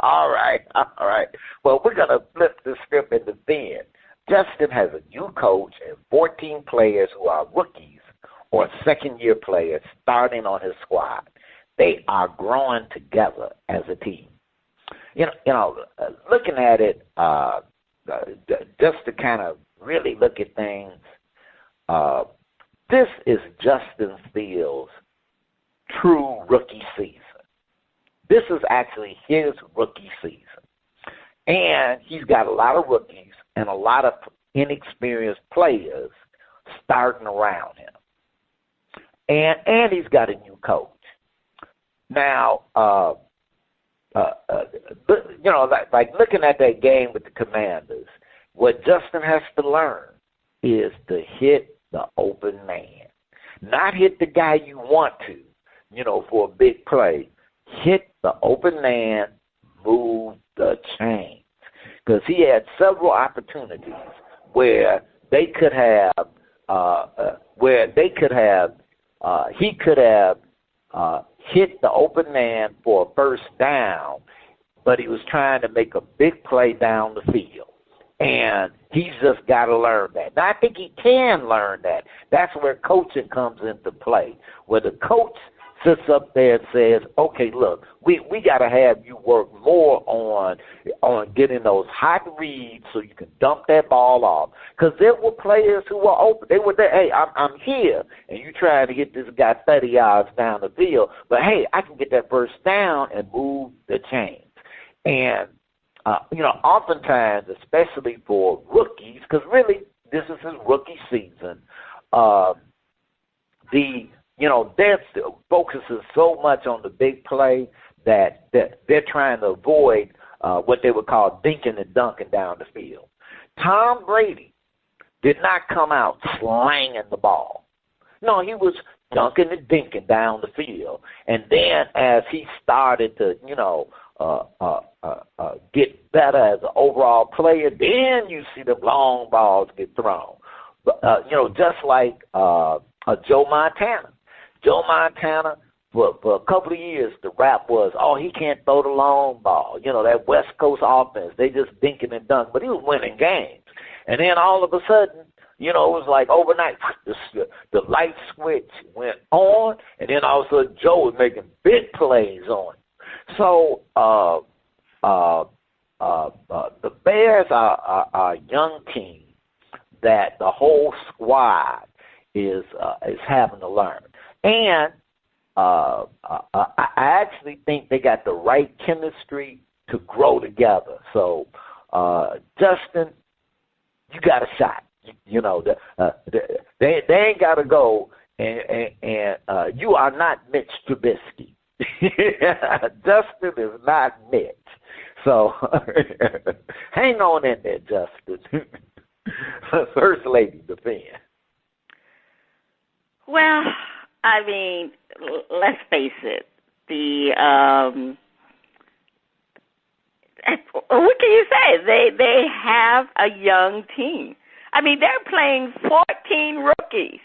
All right. Well, we're going to flip the script in the then. Justin has a new coach and 14 players who are rookies or second-year players starting on his squad. They are growing together as a team. You know, looking at it, just to kind of really look at things, this is Justin Fields' true rookie season. This is actually his rookie season. And he's got a lot of rookies and a lot of inexperienced players starting around him. And he's got a new coach. Now, you know, like looking at that game with the Commanders, what Justin has to learn is to hit the open man. Not hit the guy you want to, you know, for a big play. Hit the open man, move the chains. Because he had several opportunities where he could have hit the open man for a first down, but he was trying to make a big play down the field. And he's just got to learn that. Now, I think he can learn that. That's where coaching comes into play, where the coach sits up there and says, okay, look, we got to have you work more on getting those hot reads so you can dump that ball off. Because there were players who were open. They were there, hey, I'm here, and you trying to get this guy 30 yards down the field. But, hey, I can get that first down and move the chains. And, you know, oftentimes, especially for rookies, because really this is his rookie season, their focuses so much on the big play that they're trying to avoid what they would call dinking and dunking down the field. Tom Brady did not come out slanging the ball. No, he was dunking and dinking down the field. And then as he started to, get better as an overall player, then you see the long balls get thrown. But, just like Joe Montana. Joe Montana, for a couple of years, the rap was, oh, he can't throw the long ball. You know, that West Coast offense, they just dinking and dunking. But he was winning games. And then all of a sudden, You know, it was like overnight. The light switch went on, and then all of a sudden Joe was making big plays on him. So the Bears are a young team that the whole squad is having to learn. And I actually think they got the right chemistry to grow together. So, Justin, you got a shot. You know, they ain't got to go, and you are not Mitch Trubisky. Justin is not Mitch. So, hang on in there, Justin. First Lady, defend. Well, I mean, let's face it. What can you say? They have a young team. I mean, they're playing 14 rookies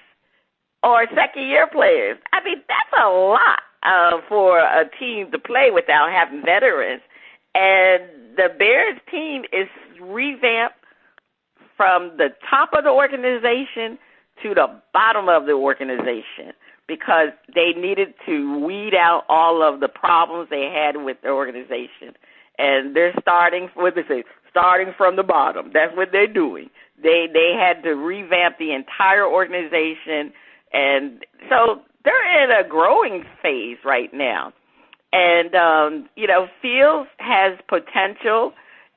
or second-year players. I mean, that's a lot for a team to play without having veterans. And the Bears team is revamped from the top of the organization to the bottom of the organization because they needed to weed out all of the problems they had with the organization. And they're starting from the bottom. That's what they're doing. They had to revamp the entire organization, and so they're in a growing phase right now. And Fields has potential,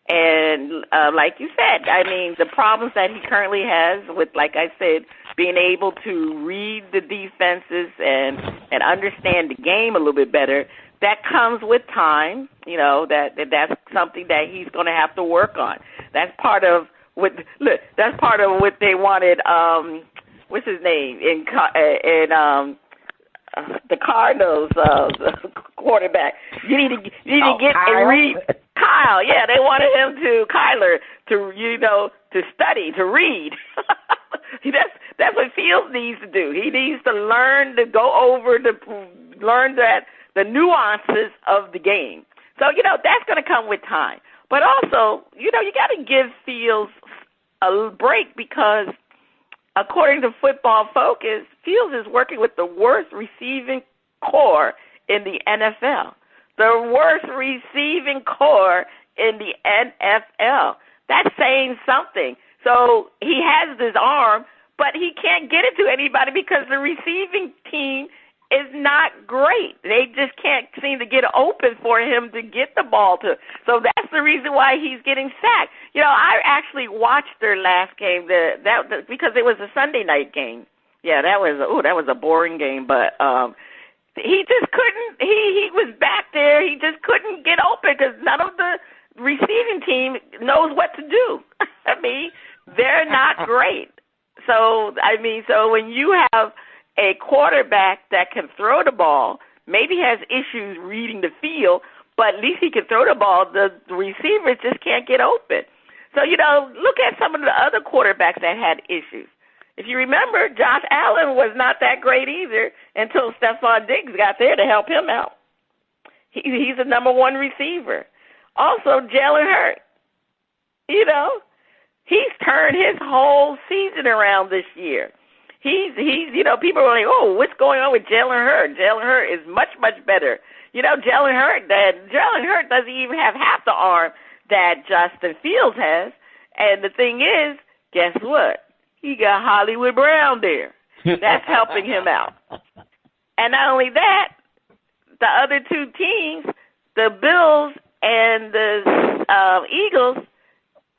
and like you said, I mean, the problems that he currently has with, like I said, being able to read the defenses and understand the game a little bit better. That comes with time, that's something that he's going to have to work on. That's part of what they wanted. What's his name in the Cardinals quarterback? You need to get Kyle. and read Kyle. Yeah, they wanted him to study, to read. That's what Fields needs to do. He needs to learn to go over learn the nuances of the game. So, that's going to come with time. But also, you got to give Fields a break because, according to Football Focus, Fields is working with the worst receiving core in the NFL. The worst receiving core in the NFL. That's saying something. So he has this arm, but he can't get it to anybody because the receiving team is not great. They just can't seem to get open for him to get the ball to. So that's the reason why he's getting sacked. I actually watched their last game because it was a Sunday night game. Yeah, that was a boring game, but he just couldn't. He was back there. He just couldn't get open because none of the receiving team knows what to do. I mean, they're not great. So when you have a quarterback that can throw the ball, maybe has issues reading the field, but at least he can throw the ball. The receivers just can't get open. So, look at some of the other quarterbacks that had issues. If you remember, Josh Allen was not that great either until Stephon Diggs got there to help him out. He's the number one receiver. Also, Jalen Hurts. He's turned his whole season around this year. He's people are like, oh, what's going on with Jalen Hurts? Jalen Hurts is much, much better. Jalen Hurts doesn't even have half the arm that Justin Fields has. And the thing is, guess what? He got Hollywood Brown there. That's helping him out. And not only that, the other two teams, the Bills and the Eagles,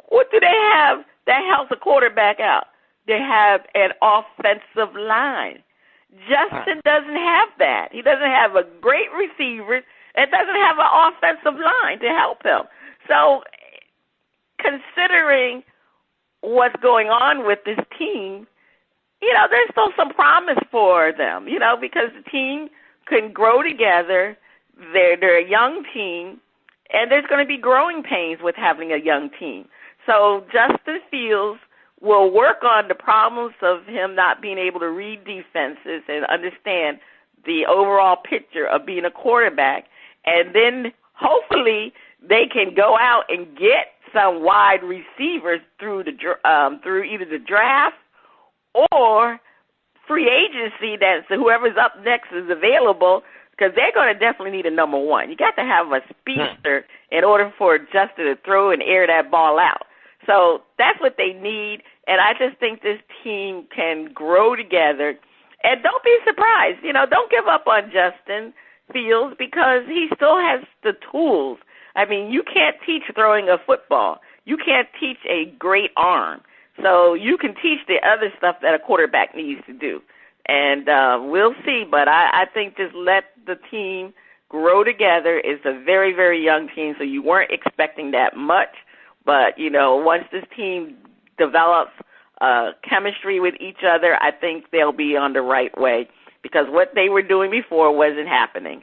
what do they have that helps a quarterback out? They have an offensive line. Justin doesn't have that. He doesn't have a great receiver and doesn't have an offensive line to help him. So considering what's going on with this team, there's still some promise for them, because the team can grow together. They're a young team, and there's going to be growing pains with having a young team. So Justin Fields will work on the problems of him not being able to read defenses and understand the overall picture of being a quarterback. And then hopefully they can go out and get some wide receivers through either the draft or free agency, that's whoever's up next is available, because they're going to definitely need a number one. You got to have a speedster in order for Justin to throw and air that ball out. So that's what they need, and I just think this team can grow together. And don't be surprised. Don't give up on Justin Fields, because he still has the tools. I mean, you can't teach throwing a football. You can't teach a great arm. So you can teach the other stuff that a quarterback needs to do. And we'll see. But I think just let the team grow together. It's a very, very young team, so you weren't expecting that much. But, once this team develops chemistry with each other, I think they'll be on the right way, because what they were doing before wasn't happening.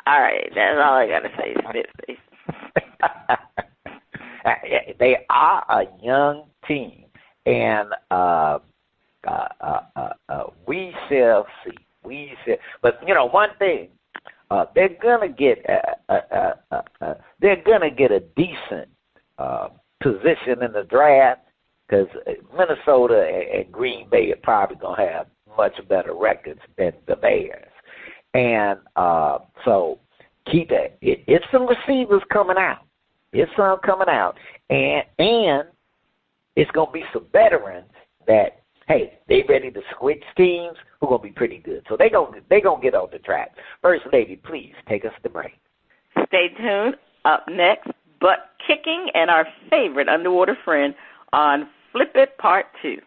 All right, that's all I got to say, Spitface. They are a young team, and we shall see. But one thing, they're gonna get a decent position in the draft, because Minnesota and Green Bay are probably gonna have much better records than the Bears, and so keep that. It's some receivers coming out. It's some coming out, and it's gonna be some veterans that, hey, they ready to switch teams, who gonna be pretty good. So they gonna get on the track. First Lady, please take us to break. Stay tuned. Up next, butt kicking and our favorite underwater friend on Flip It Part 2.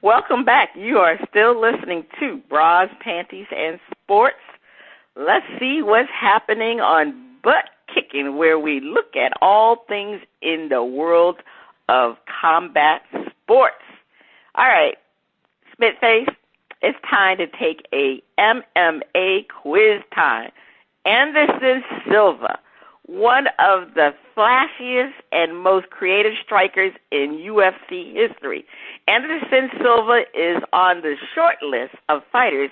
Welcome back. You are still listening to Bras, Panties, and Sports. Let's see what's happening on Butt Kicking, where we look at all things in the world of combat sports. All right, Spitface, it's time to take a MMA quiz time. Anderson Silva, one of the flashiest and most creative strikers in UFC history. Anderson Silva is on the short list of fighters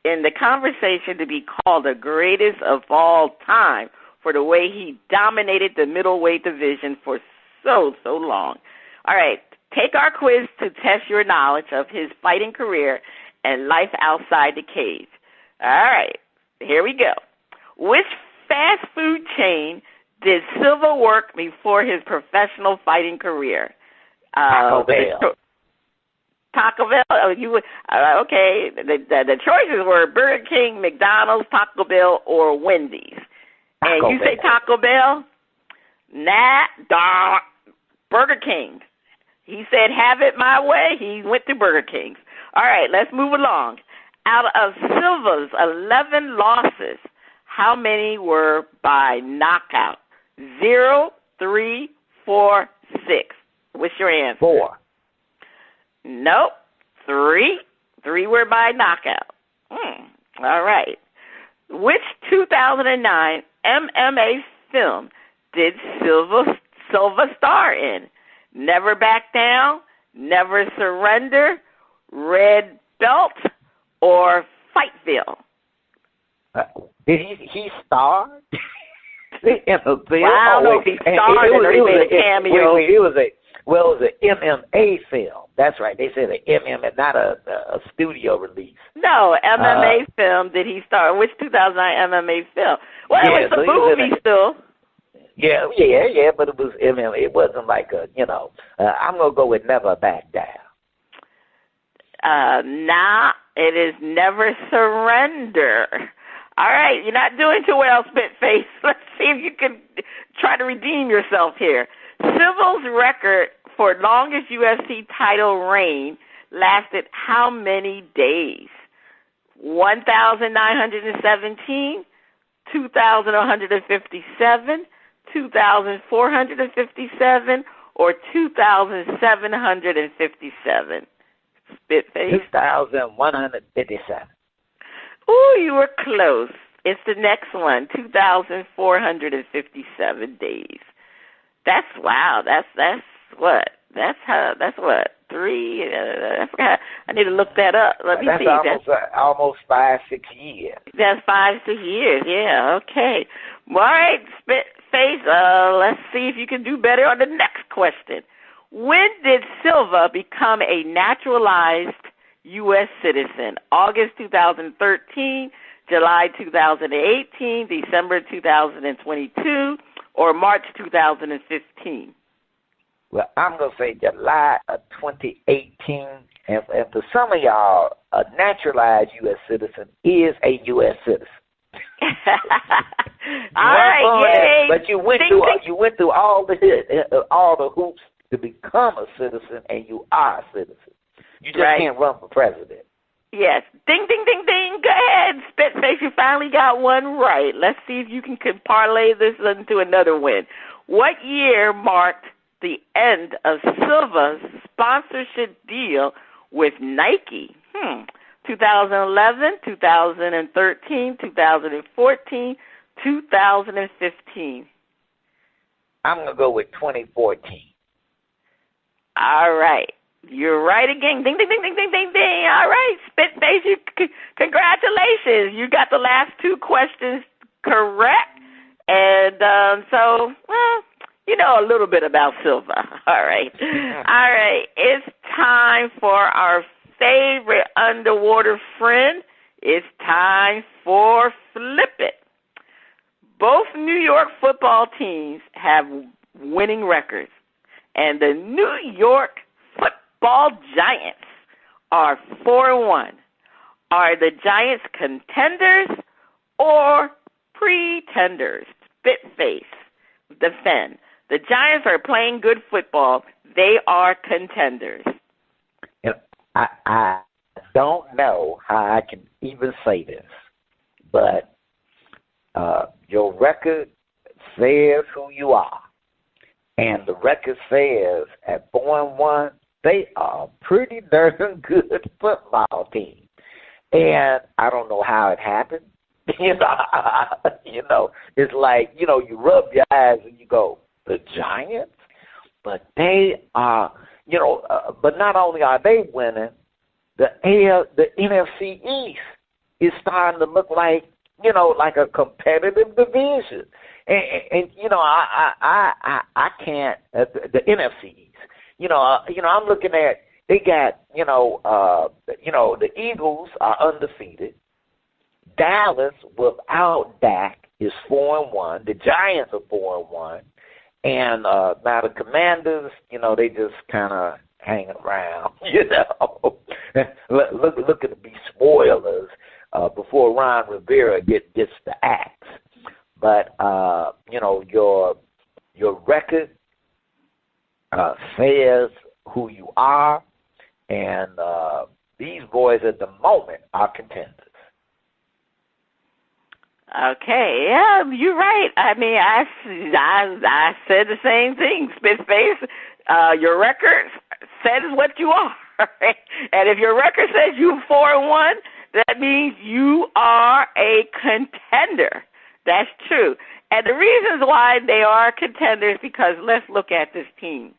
in the conversation to be called the greatest of all time for the way he dominated the middleweight division for so long. All right, take our quiz to test your knowledge of his fighting career and life outside the cage. All right, here we go. Which fast food chain did Silva work before his professional fighting career? Taco Bell. Taco Bell. Okay. The choices were Burger King, McDonald's, Taco Bell, or Wendy's. And you say Taco Bell? Nah, Burger King. He said, have it my way. He went to Burger King. All right, let's move along. Out of Silva's 11 losses, how many were by knockout? 0, 3, 4, 6. What's your answer? 4. Nope. 3. 3 were by knockout. All right. Which 2009 MMA film did Silva star in? Never Back Down, Never Surrender, Red Belt, or Fightville? Did he star? In a film? Well, I don't know if he starred or he made a cameo. It was an MMA film. That's right. They said an MMA, not a studio release. No, MMA film. Did he star? Which 2009 MMA film? Well, it was a movie still. Yeah, but it was MMA. It wasn't like I'm gonna go with Never Back Down. Nah, it is Never Surrender. All right, you're not doing too well, Spitface. Let's see if you can try to redeem yourself here. Silva's record for longest UFC title reign lasted how many days? 1,917, 2,157, 2,457, or 2,757? Spitface. 2,157. Ooh, you were close. It's the next one, 2,457 days. That's wow. That's what? That's what? 3. I forgot. I need to look that up. Let me see. That's almost 5-6 years. That's 5-6 years. Yeah. Okay. All right, Spitface. Let's see if you can do better on the next question. When did Silva become a naturalized U.S. citizen? August 2013, July 2018, December 2022, or March 2015? Well, I'm going to say July of 2018. And for some of y'all, a naturalized U.S. citizen is a U.S. citizen. All right, yay. But you went through all the hoops to become a citizen, and you are a citizen. You just can't run for president. Yes. Ding, ding, ding, ding. Go ahead, Spitface. You finally got one right. Let's see if you can parlay this into another win. What year marked the end of Silva's sponsorship deal with Nike? 2011, 2013, 2014, 2015. I'm going to go with 2014. All right. You're right again. Ding, ding, ding, ding, ding, ding, ding. All right, Spitface, congratulations. You got the last 2 questions correct. And so, well, you know a little bit about Silva. All right. All right. It's time for our favorite underwater friend. It's time for Flip It. Both New York football teams have winning records, and the New York Football Giants are 4-1. Are the Giants contenders or pretenders? Spitface, defend. The Giants are playing good football. They are contenders. I don't know how I can even say this, but your record says who you are. And the record says at 4-1, they are a pretty darn good football team. And I don't know how it happened. It's like, you rub your eyes and you go, the Giants? But they are, but not only are they winning, the NFC East is starting to look like, like a competitive division. And I can't, the NFC East, I'm looking at, they got, the Eagles are undefeated. Dallas, without Dak, is 4-1. The Giants are 4-1. And now the Commanders, they just kind of hanging around, looking to be spoilers before Ron Rivera gets the axe. But, your record says who you are, and these boys at the moment are contenders. Okay, yeah, you're right. I mean, I said the same thing, Spitface. Your record says what you are, right? And if your record says you're 4-1, that means you are a contender. That's true. And the reasons why they are contenders, because let's look at this team.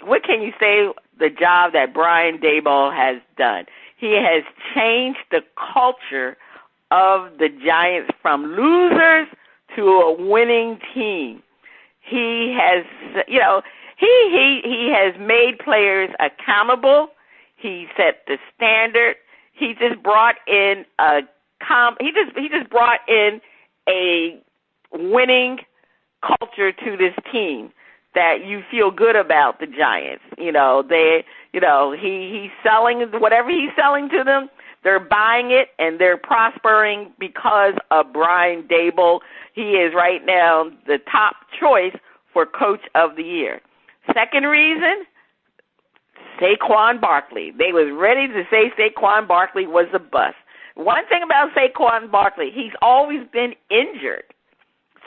What can you say the job that Brian Daboll has done? He has changed the culture of the Giants from losers to a winning team. He has, he has made players accountable. He set the standard. He just brought in he just brought in a winning culture to this team that you feel good about the Giants. He's selling whatever he's selling to them. They're buying it, and they're prospering because of Brian Daboll. He is right now the top choice for Coach of the Year. Second reason, Saquon Barkley. They was ready to say Saquon Barkley was a bust. One thing about Saquon Barkley, he's always been injured.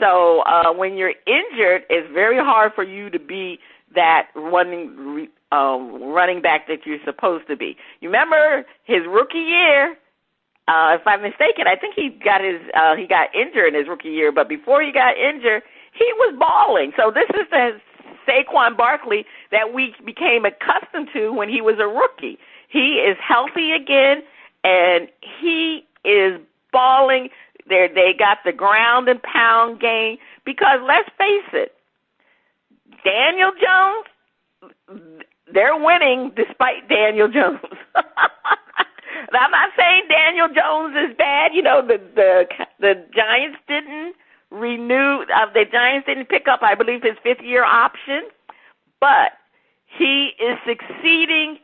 So when you're injured, it's very hard for you to be that running back that you're supposed to be. You remember his rookie year? If I'm mistaken, I think he got he got injured in his rookie year. But before he got injured, he was balling. So this is the Saquon Barkley that we became accustomed to when he was a rookie. He is healthy again, and he is balling. They got the ground and pound game because, let's face it, Daniel Jones, they're winning despite Daniel Jones. I'm not saying Daniel Jones is bad. You know, the Giants didn't renew. The Giants didn't pick up, I believe, his fifth-year option, but he is succeeding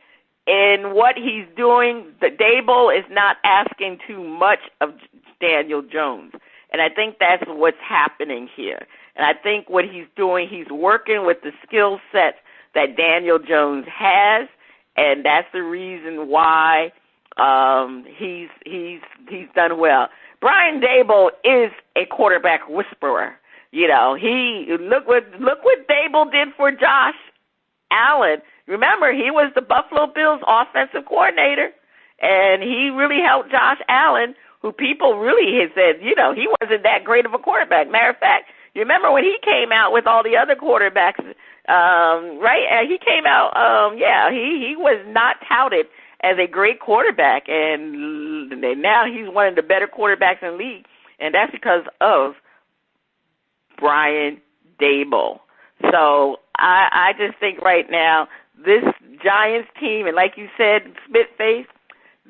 in what he's doing. The Dable is not asking too much of Daniel Jones, and I think that's what's happening here. And I think what he's doing, he's working with the skill set that Daniel Jones has, and that's the reason why he's done well. Brian Dable is a quarterback whisperer. You know, look what Dable did for Josh Allen. Remember, he was the Buffalo Bills offensive coordinator, and he really helped Josh Allen, who people really had said, you know, he wasn't that great of a quarterback. Matter of fact, you remember when he came out with all the other quarterbacks, right? He came out, he was not touted as a great quarterback, and now he's one of the better quarterbacks in the league, and that's because of Brian Dable. So I just think right now this Giants team, and like you said, Spitface,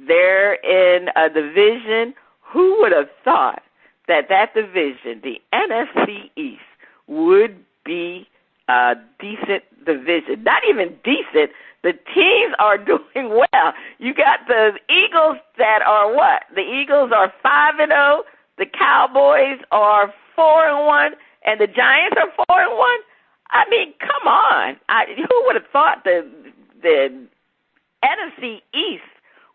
they're in a division. Who would have thought that division, the NFC East, would be a decent division? Not even decent. The teams are doing well. You got the Eagles that are what? The Eagles are 5-0. The Cowboys are 4-1, and the Giants are 4-1. I mean, come on. Who would have thought the NFC East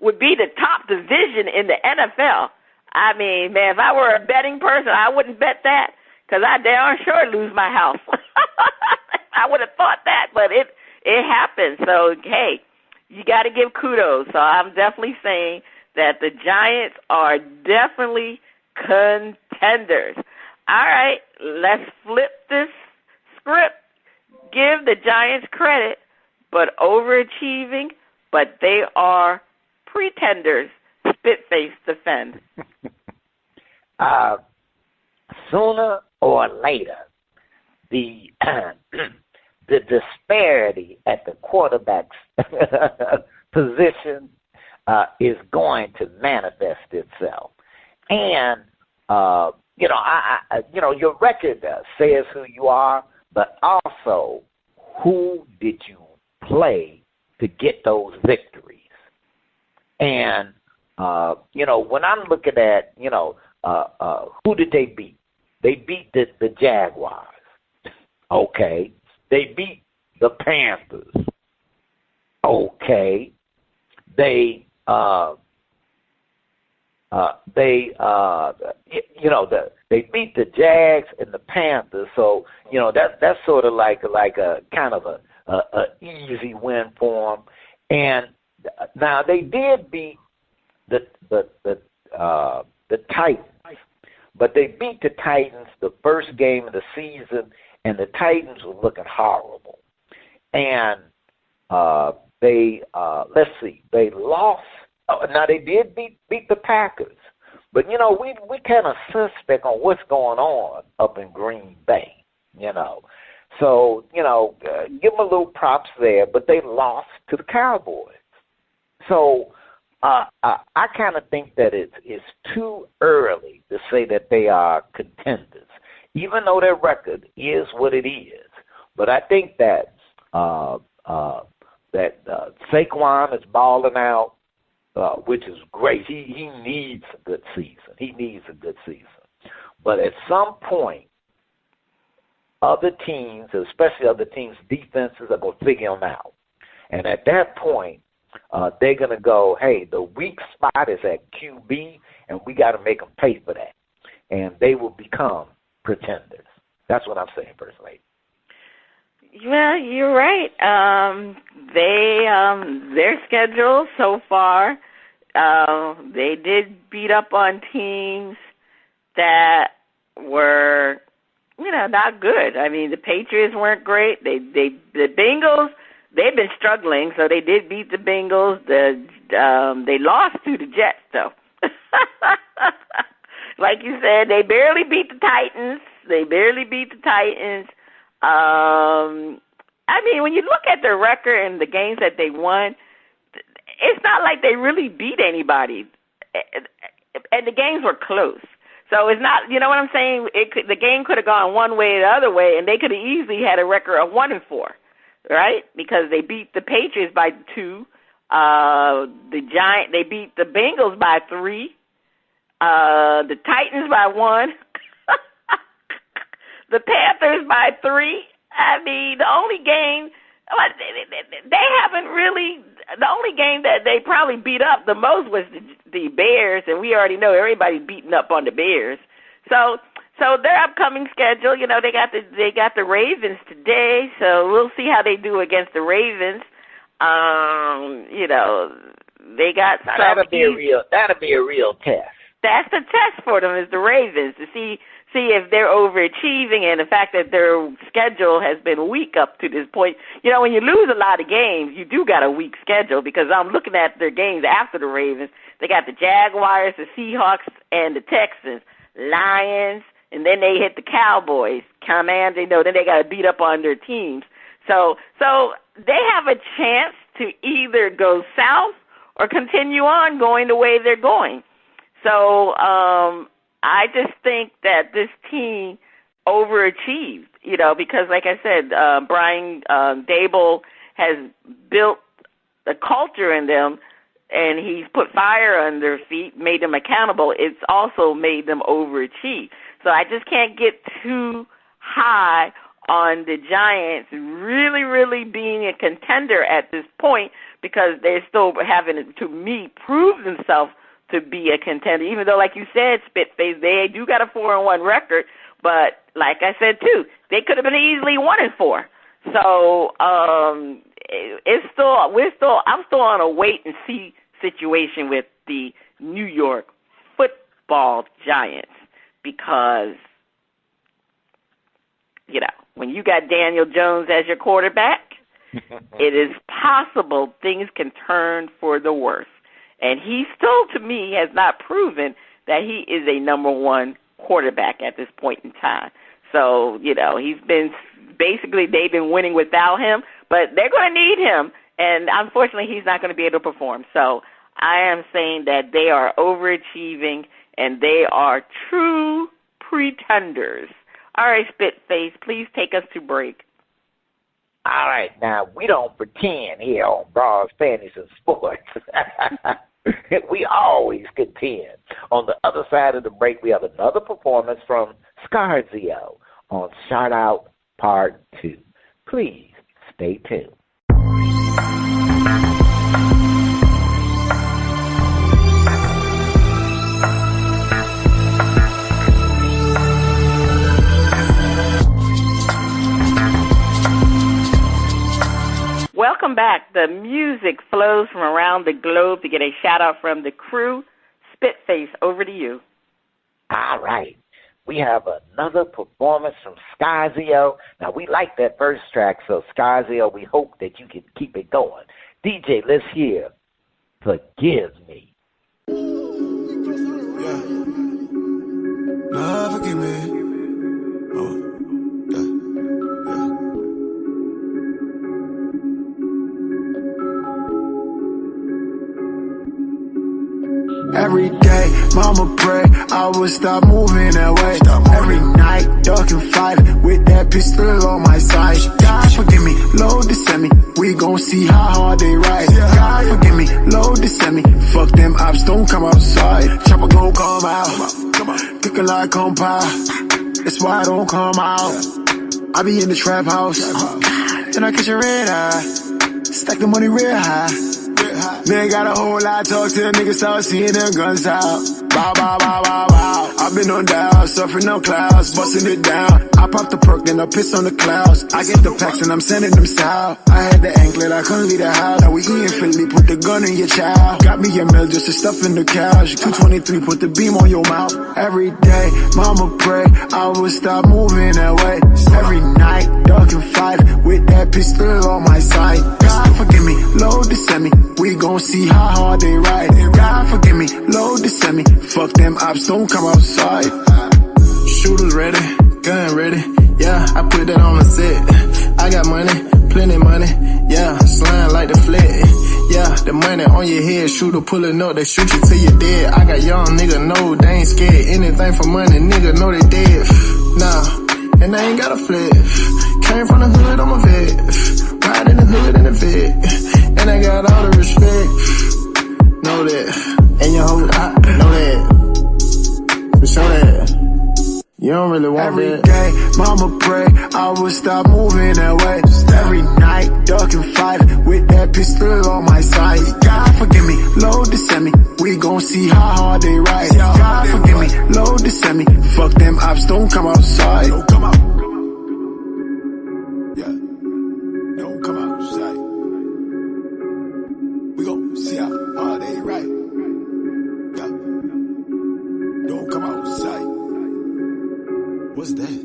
would be the top division in the NFL? I mean, man, if I were a betting person, I wouldn't bet that because I'd darn sure lose my house. I would have thought that, but it happens. So, hey, you got to give kudos. So I'm definitely saying that the Giants are definitely contenders. All right, let's flip this script. Give the Giants credit, but overachieving, but they are pretenders. Spitface defend. Sooner or later, the disparity at the quarterback's position is going to manifest itself, and your record says who you are, but also who did you play to get those victories. And when I'm looking at who did they beat? They beat the Jaguars. Okay. They beat the Panthers. Okay. They beat the Jags and the Panthers. So that's sort of like a kind of a easy win for them. And now they did beat the Titans, but they beat the Titans the first game of the season, and the Titans were looking horrible. And they lost. Now they did beat the Packers, but we kind of suspect on what's going on up in Green Bay. So give them a little props there, but they lost to the Cowboys. So I kind of think that it's too early to say that they are contenders, even though their record is what it is. But I think that Saquon is balling out, which is great. He needs a good season. But at some point, other teams, especially other teams' defenses, are going to figure him out. And at that point, they're going to go, hey, the weak spot is at QB, and we got to make them pay for that. And they will become pretenders. That's what I'm saying, personally. Yeah, you're right. Their schedule so far, they did beat up on teams that were not good. I mean, the Patriots weren't great. The Bengals, they've been struggling, so they did beat the Bengals. They lost to the Jets, though. Like you said, they barely beat the Titans. I mean, when you look at their record and the games that they won, it's not like they really beat anybody. And the games were close. So it's not, you know what I'm saying? The game could have gone one way or the other way, and they could have easily had a record of 1-4, right? Because they beat the Patriots by 2. They beat the Bengals by 3. The Titans by 1. The Panthers by 3. I mean, the only game that they probably beat up the most was the Bears, and we already know everybody's beating up on the Bears. So their upcoming schedule, they got the Ravens today, so we'll see how they do against the Ravens. They got that'll be a real test. That's the test for them, is the Ravens, to see if they're overachieving, and the fact that their schedule has been weak up to this point. When you lose a lot of games, you do got a weak schedule, because I'm looking at their games after the Ravens. They got the Jaguars, the Seahawks, and the Texans, Lions, and then they hit the Cowboys, Commanders. Then they got to beat up on their teams. So they have a chance to either go south or continue on going the way they're going. So I just think that this team overachieved, because like I said, Brian Dable has built a culture in them, and he's put fire under their feet, made them accountable. It's also made them overachieve. So I just can't get too high on the Giants really, really being a contender at this point, because they're still having to prove themselves to be a contender, even though, like you said, Spitface, they do got a 4-1 record, but like I said too, they could have been easily 1-4. So I'm still on a wait and see situation with the New York Football Giants, because when you got Daniel Jones as your quarterback, it is possible things can turn for the worse. And he still, to me, has not proven that he is a number one quarterback at this point in time. So, they've been winning without him, but they're going to need him. And unfortunately, he's not going to be able to perform. So I am saying that they are overachieving, and they are true pretenders. All right, Spitface, please take us to break. All right, now, we don't pretend here on Bras, Panties, and Sports. We always contend. On the other side of the break, we have another performance from Scarzeo on Shout Out Part 2. Please stay tuned. Welcome back. The music flows from around the globe to get a shout-out from the crew. Spitface, over to you. All right. We have another performance from Scarzeo. Now, we like that first track, so Scarzeo, we hope that you can keep it going. DJ, let's hear Forgive Me. Yeah. Nah, forgive me. Oh, yeah. Every day, mama pray I would stop moving that way. Every night, ducking, fighting with that pistol on my side. God forgive me, Lord send me. We gon' see how hard they ride. God forgive me, Lord send me. Fuck them ops, don't come outside. Chopper gon' come out, cooking like compile. That's why I don't come out. I be in the trap house, then I catch a red eye. Stack the money real high. Man got a whole lot of talk till niggas start seeing them guns out. Bow, bow, bow, bow, bow. I've been on down, suffering on clouds, busting it down. I pop the perk, then I piss on the clouds. I get the packs and I'm sending them south. I had the anklet, I couldn't leave the house. Now we eating Philly, put the gun in your child. Got me a meal just to stuff in the couch. 223, put the beam on your mouth. Every day, mama pray, I would stop moving that way. Every night, dog and fight with that pistol on my side. God forgive me, load the semi. We gon' see how hard they ride. God forgive me, load the semi. Fuck them ops, don't come outside. Shooters ready, gun ready. Yeah, I put that on the set. I got money, plenty money. Yeah, slime like the flat. Yeah, the money on your head. Shooter pulling up, they shoot you till you're dead. I got young nigga, no, they ain't scared. Anything for money, nigga, know they dead. Nah, and I ain't got a flip. Came from the hood, I'm a vet. Ride in the hood in the vet. And I got all the respect. Know that. And your whole, I know that. For sure that. You don't really want every that. Day, mama pray, I would stop moving that way. Every night, duck and fight with that pistol on my side. God forgive me, load the semi. We gon' see how hard they ride. God forgive me, load the semi. Fuck them ops, don't come outside. Don't come out. Yeah, don't come outside. We gon' see how hard they ride. Yeah, don't come outside. What's that?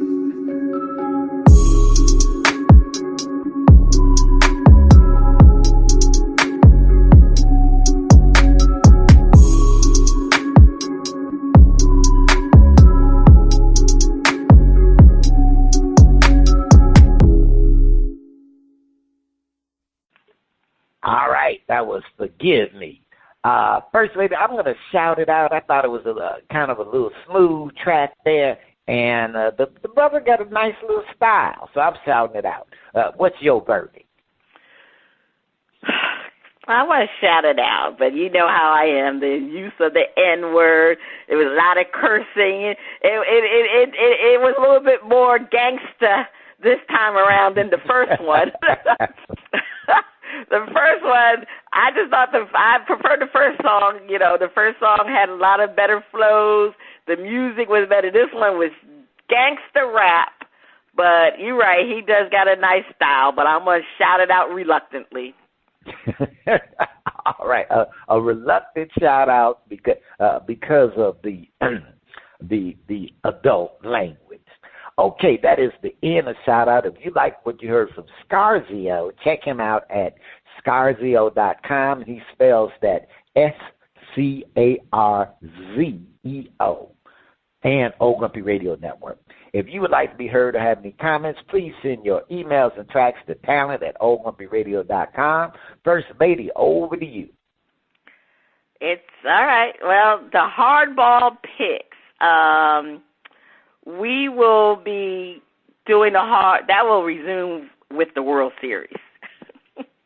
All right, that was Forgive Me. First lady, I'm going to shout it out. I thought it was a kind of a little smooth track there. And the brother got a nice little style, so I'm shouting it out. What's your verdict? I want to shout it out, but you know how I am. The use of the N-word. There was a lot of cursing. It was a little bit more gangster this time around than the first one. The first one, I just thought I preferred the first song. You know, the first song had a lot of better flows. The music was better. This one was gangster rap. But you're right, he does got a nice style, but I'm going to shout it out reluctantly. All right, a reluctant shout out because of the the adult language. Okay, that is the end of shout out. If you like what you heard from Scarzeo, check him out at Scarzeo.com. He spells that SCARZEO and Old Grumpy Radio Network. If you would like to be heard or have any comments, please send your emails and tracks to talent@oldgrumpyradio.com. First Lady, over to you. It's all right. Well, the hardball picks. We will be doing that will resume with the World Series.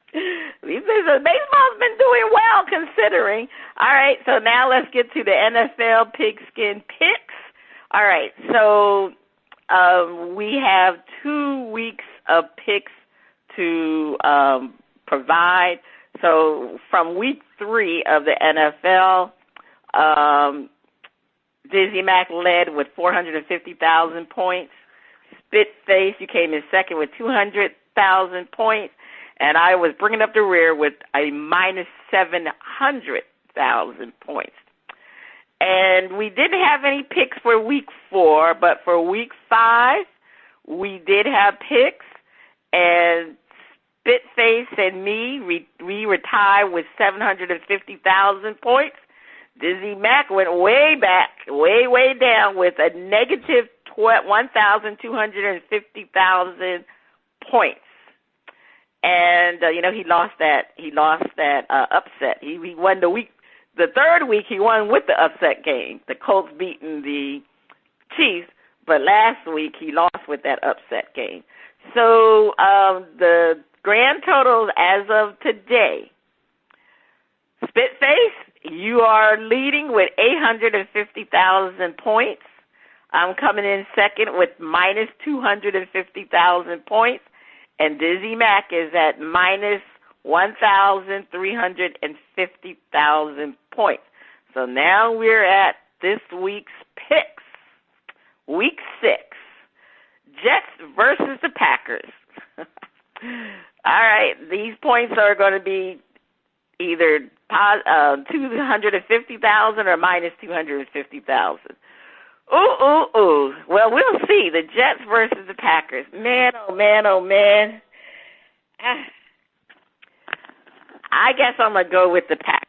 Baseball's been doing well considering. All right, so now let's get to the NFL pigskin picks. All right, so we have 2 weeks of picks to provide. So from week 3 of the NFL, Dizzy Mack led with 450,000 points. Spitface, you came in second with 200,000 points. And I was bringing up the rear with a minus 700,000 points. And we didn't have any picks for week 4, but for week 5, we did have picks. And Spitface and me, we were tied with 750,000 points. Dizzy Mack went way back, way down with a negative 1,250,000 points. And he lost that upset. He won the third week he won with the upset game. The Colts beating the Chiefs, but last week he lost with that upset game. So the grand totals as of today, Spitface, you are leading with 850,000 points. I'm coming in second with minus 250,000 points. And Dizzy Mack is at minus 1,350,000 points. So now we're at this week's picks. Week 6. Jets versus the Packers. All right, these points are going to be either 250,000 or minus 250,000. Ooh. Well, we'll see. The Jets versus the Packers. Man, oh man. I guess I'm going to go with the Packers.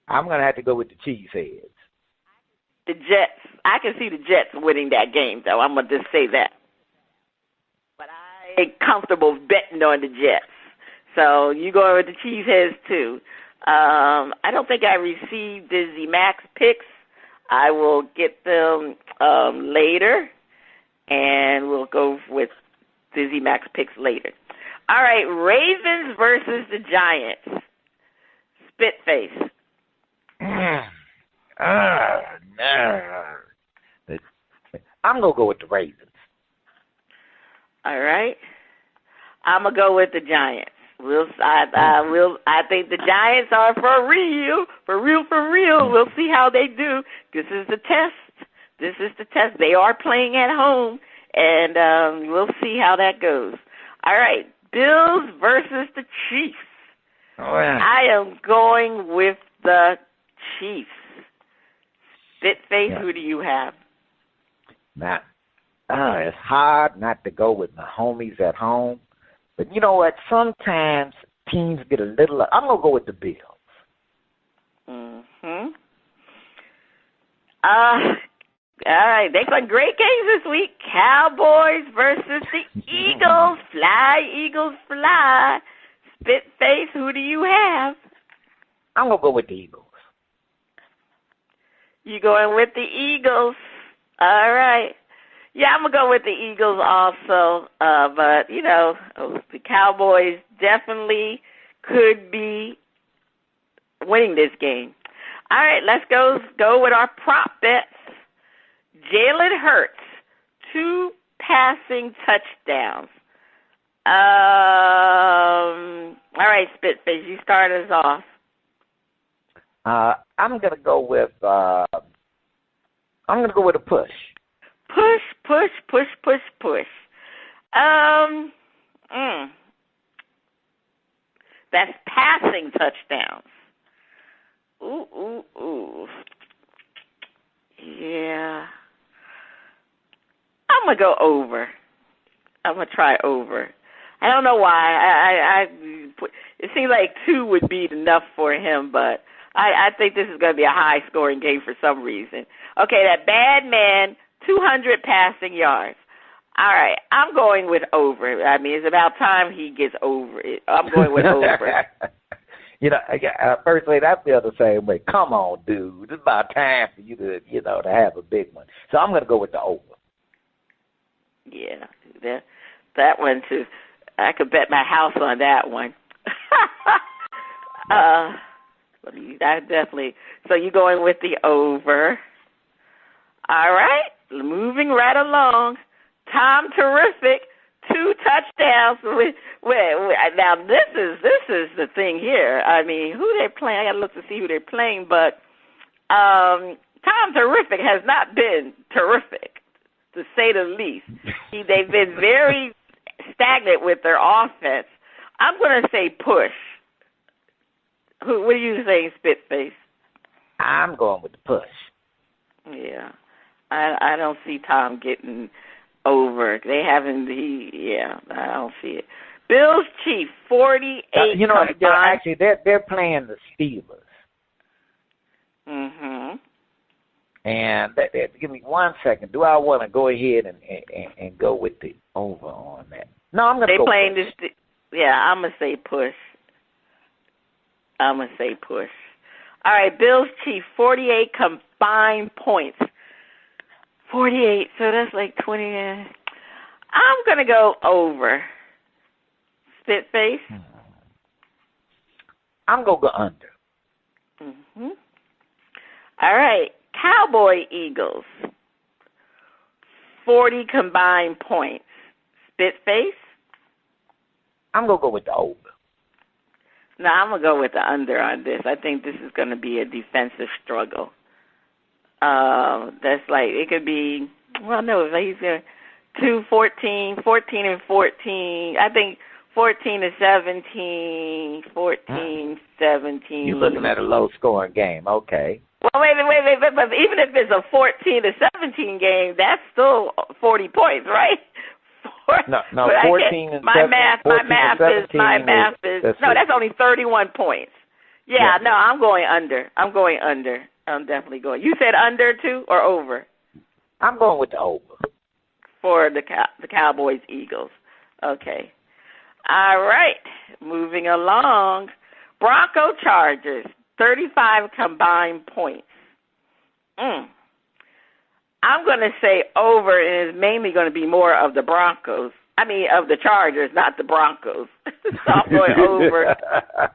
I'm going to have to go with the Cheeseheads. The Jets. I can see the Jets winning that game, though. I'm going to just say that. But I ain't comfortable betting on the Jets. So you going with the Cheeseheads, too. I don't think I received Dizzy Max picks. I will get them later, and we'll go with Dizzy Max picks later. All right, Ravens versus the Giants. Spitface. I'm going to go with the Ravens. All right. I'm going to go with the Giants. I think the Giants are for real. We'll see how they do. This is the test. They are playing at home, and we'll see how that goes. All right, Bills versus the Chiefs. Oh, yeah. I am going with the Chiefs. Spitface, Who do you have? Now, it's hard not to go with my homies at home. But you know what? Sometimes teams get a little... I'm going to go with the Bills. All right. They got great games this week. Cowboys versus the Eagles. Fly, Eagles, fly. Spitface, who do you have? I'm going to go with the Eagles. You going with the Eagles? All right. Yeah, I'm going to go with the Eagles also. But, the Cowboys definitely could be winning this game. All right, let's go with our prop bets. Jalen Hurts, 2 passing touchdowns. All right, Spitface, you start us off. I'm going to go with a push. Push. That's passing touchdowns. Ooh. Yeah. I'm going to go over. I'm going to try over. I don't know why. It seems like 2 would be enough for him, but I think this is going to be a high-scoring game for some reason. Okay, that bad man, 200 passing yards. All right, I'm going with over. I mean, it's about time he gets over it. I'm going with over. Personally, I feel the same way. Come on, dude. It's about time for you to, to have a big one. So I'm going to go with the over. Yeah, that one, too. I could bet my house on that one. That definitely. So you're going with the over. All right, moving right along. Tom Terrific, 2 touchdowns. Now this is the thing here. I mean, who they playing? I got to look to see who they're playing. But Tom Terrific has not been terrific, to say the least. They've been very stagnant with their offense. I'm going to say push. What are you saying, Spitface? I'm going with the push. Yeah. I don't see Tom getting over. They haven't. I don't see it. Bills Chiefs 48. Actually they're playing the Steelers. And give me 1 second. Do I want to go ahead and go with the over on that? No, I'm going to go. They playing this. Yeah, I'm gonna say push. All right, Bills Chiefs 48 combined points. 48, so that's like 20. I'm going to go over. Spitface? I'm going to go under. All right, Cowboy Eagles 40 combined points. Spitface? I'm going to go with the over. No, I'm going to go with the under on this. I think this is going to be a defensive struggle. That's like, it could be, well, no, he's going 14 and 14. I think 14 and 17, 14, 17. You're looking at a low-scoring game. Okay. Well, wait. But even if it's a 14 to 17 game, that's still 40 points, right? No, 14 and 17. My math is that's only 31 points. Yeah, no, I'm going under. I'm definitely going. You said under too or over? I'm going with the over. For the Cowboys Eagles. Okay. All right. Moving along. Bronco Chargers, 35 combined points. I'm going to say over, and it's mainly going to be more of the Broncos. I mean, of the Chargers, not the Broncos. So I'm going over.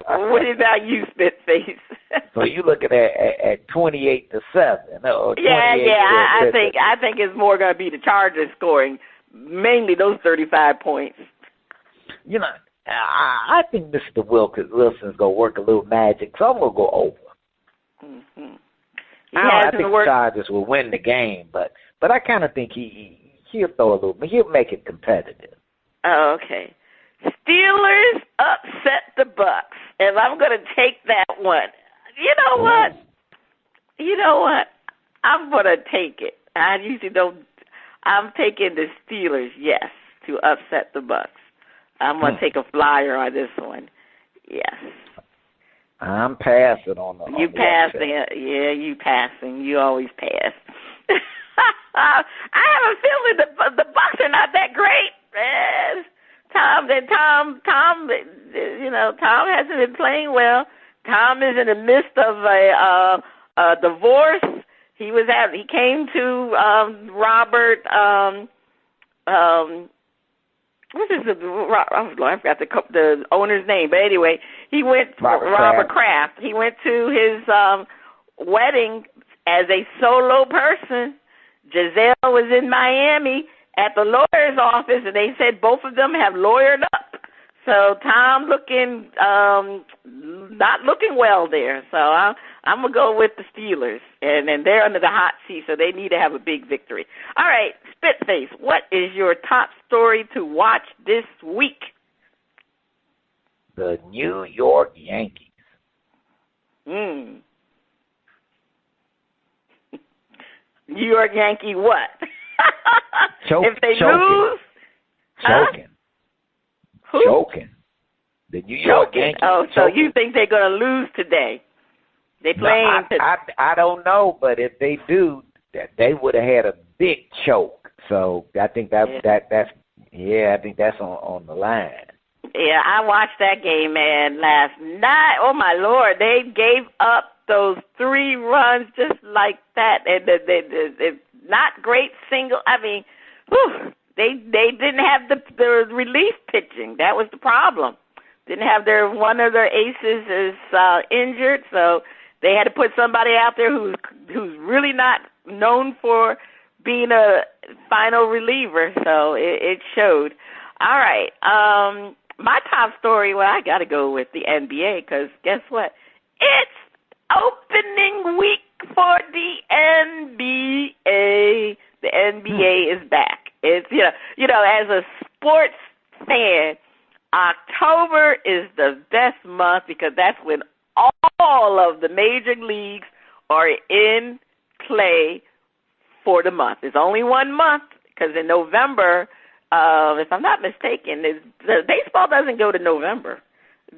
What about you, Spitface? So you're looking at 28-7. I think it's more going to be the Chargers scoring, mainly those 35 points. You know, I think Mr. Wilson's going to work a little magic, so I'm going to go over. Mm-hmm. I think the Chargers will win the game, but I kind of think he'll throw a little bit. He'll make it competitive. Oh, okay. Steelers upset the Bucks, and I'm going to take that one. You know what? I'm going to take it. I usually don't. I'm taking the Steelers, yes, to upset the Bucks. I'm going to take a flyer on this one. Yes. I'm passing on the. You passing? Yeah, you passing. You always pass. I have a feeling the Bucks are not that great. Tom hasn't been playing well. Tom is in the midst of a divorce. He came to Robert. What is it? I forgot the owner's name, but anyway, he went Robert Kraft. He went to his wedding as a solo person. Giselle was in Miami at the lawyer's office, and they said both of them have lawyered up. So Tom not looking well there. So I'm going to go with the Steelers, and they're under the hot seat, so they need to have a big victory. All right, Spitface, what is your top story to watch this week? The New York Yankees. New York Yankee what? If they lose? Choking. Who? Choking. The New York Yankees. Oh, so you think they're going to lose today? They playing I don't know, but if they do, they would have had a big choke. So I think that's on the line. Yeah, I watched that game, man, last night. Oh my Lord, they gave up those 3 runs just like that, and it's not great single. I mean, they didn't have the relief pitching. That was the problem. Didn't have one of their aces is injured, so they had to put somebody out there who's really not known for being a final reliever. So it showed. All right. My top story, well, I got to go with the NBA because guess what? It's opening week for the NBA. The NBA is back. It's as a sports fan, October is the best month because that's when all of the major leagues are in play for the month. It's only 1 month because in November, if I'm not mistaken, the baseball doesn't go to November.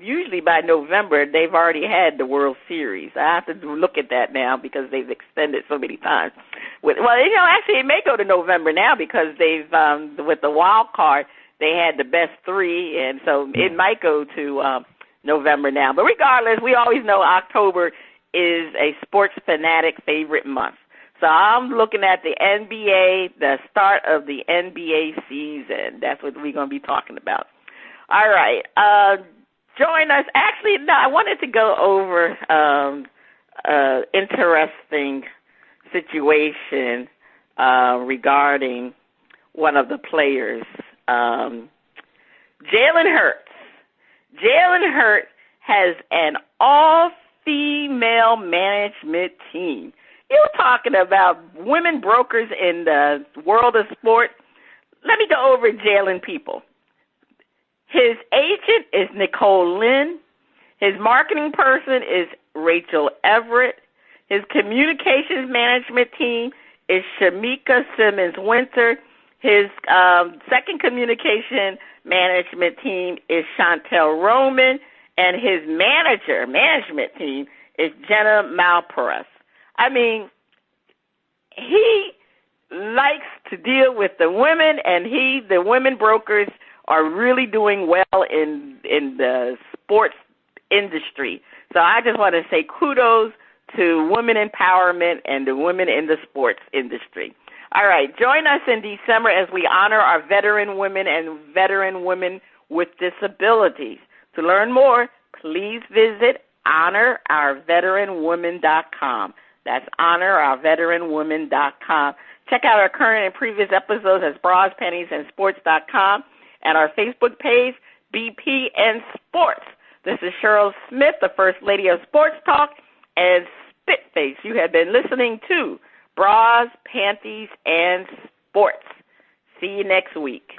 Usually by November, they've already had the World Series. I have to look at that now because they've extended so many times. Actually, it may go to November now because they've, with the wild card, they had the best 3, and so it might go to November now. But regardless, we always know October is a sports fanatic favorite month. So I'm looking at the NBA, the start of the NBA season. That's what we're going to be talking about. All right. Join us. Actually, no, I wanted to go over interesting situation regarding one of the players, Jalen Hurts. Jalen Hurts has an all-female management team. You're talking about women brokers in the world of sport. Let me go over Jalen people. His agent is Nicole Lynn. His marketing person is Rachel Everett. His communications management team is Shamika Simmons-Winter. His second communication management team is Chantel Roman. And his management team is Jenna Malparas. I mean, he likes to deal with the women, and the women brokers are really doing well in the sports industry. So I just want to say kudos to women empowerment and the women in the sports industry. All right, join us in December as we honor our veteran women and veteran women with disabilities. To learn more, please visit honorourveteranwomen.com. That's honorourveteranwomen.com. Check out our current and previous episodes at Bras, Panties, and Sports.com and our Facebook page, BPN Sports. This is Cheryl Smith, the First Lady of Sports Talk, and Spitface. You have been listening to Bras, Panties, and Sports. See you next week.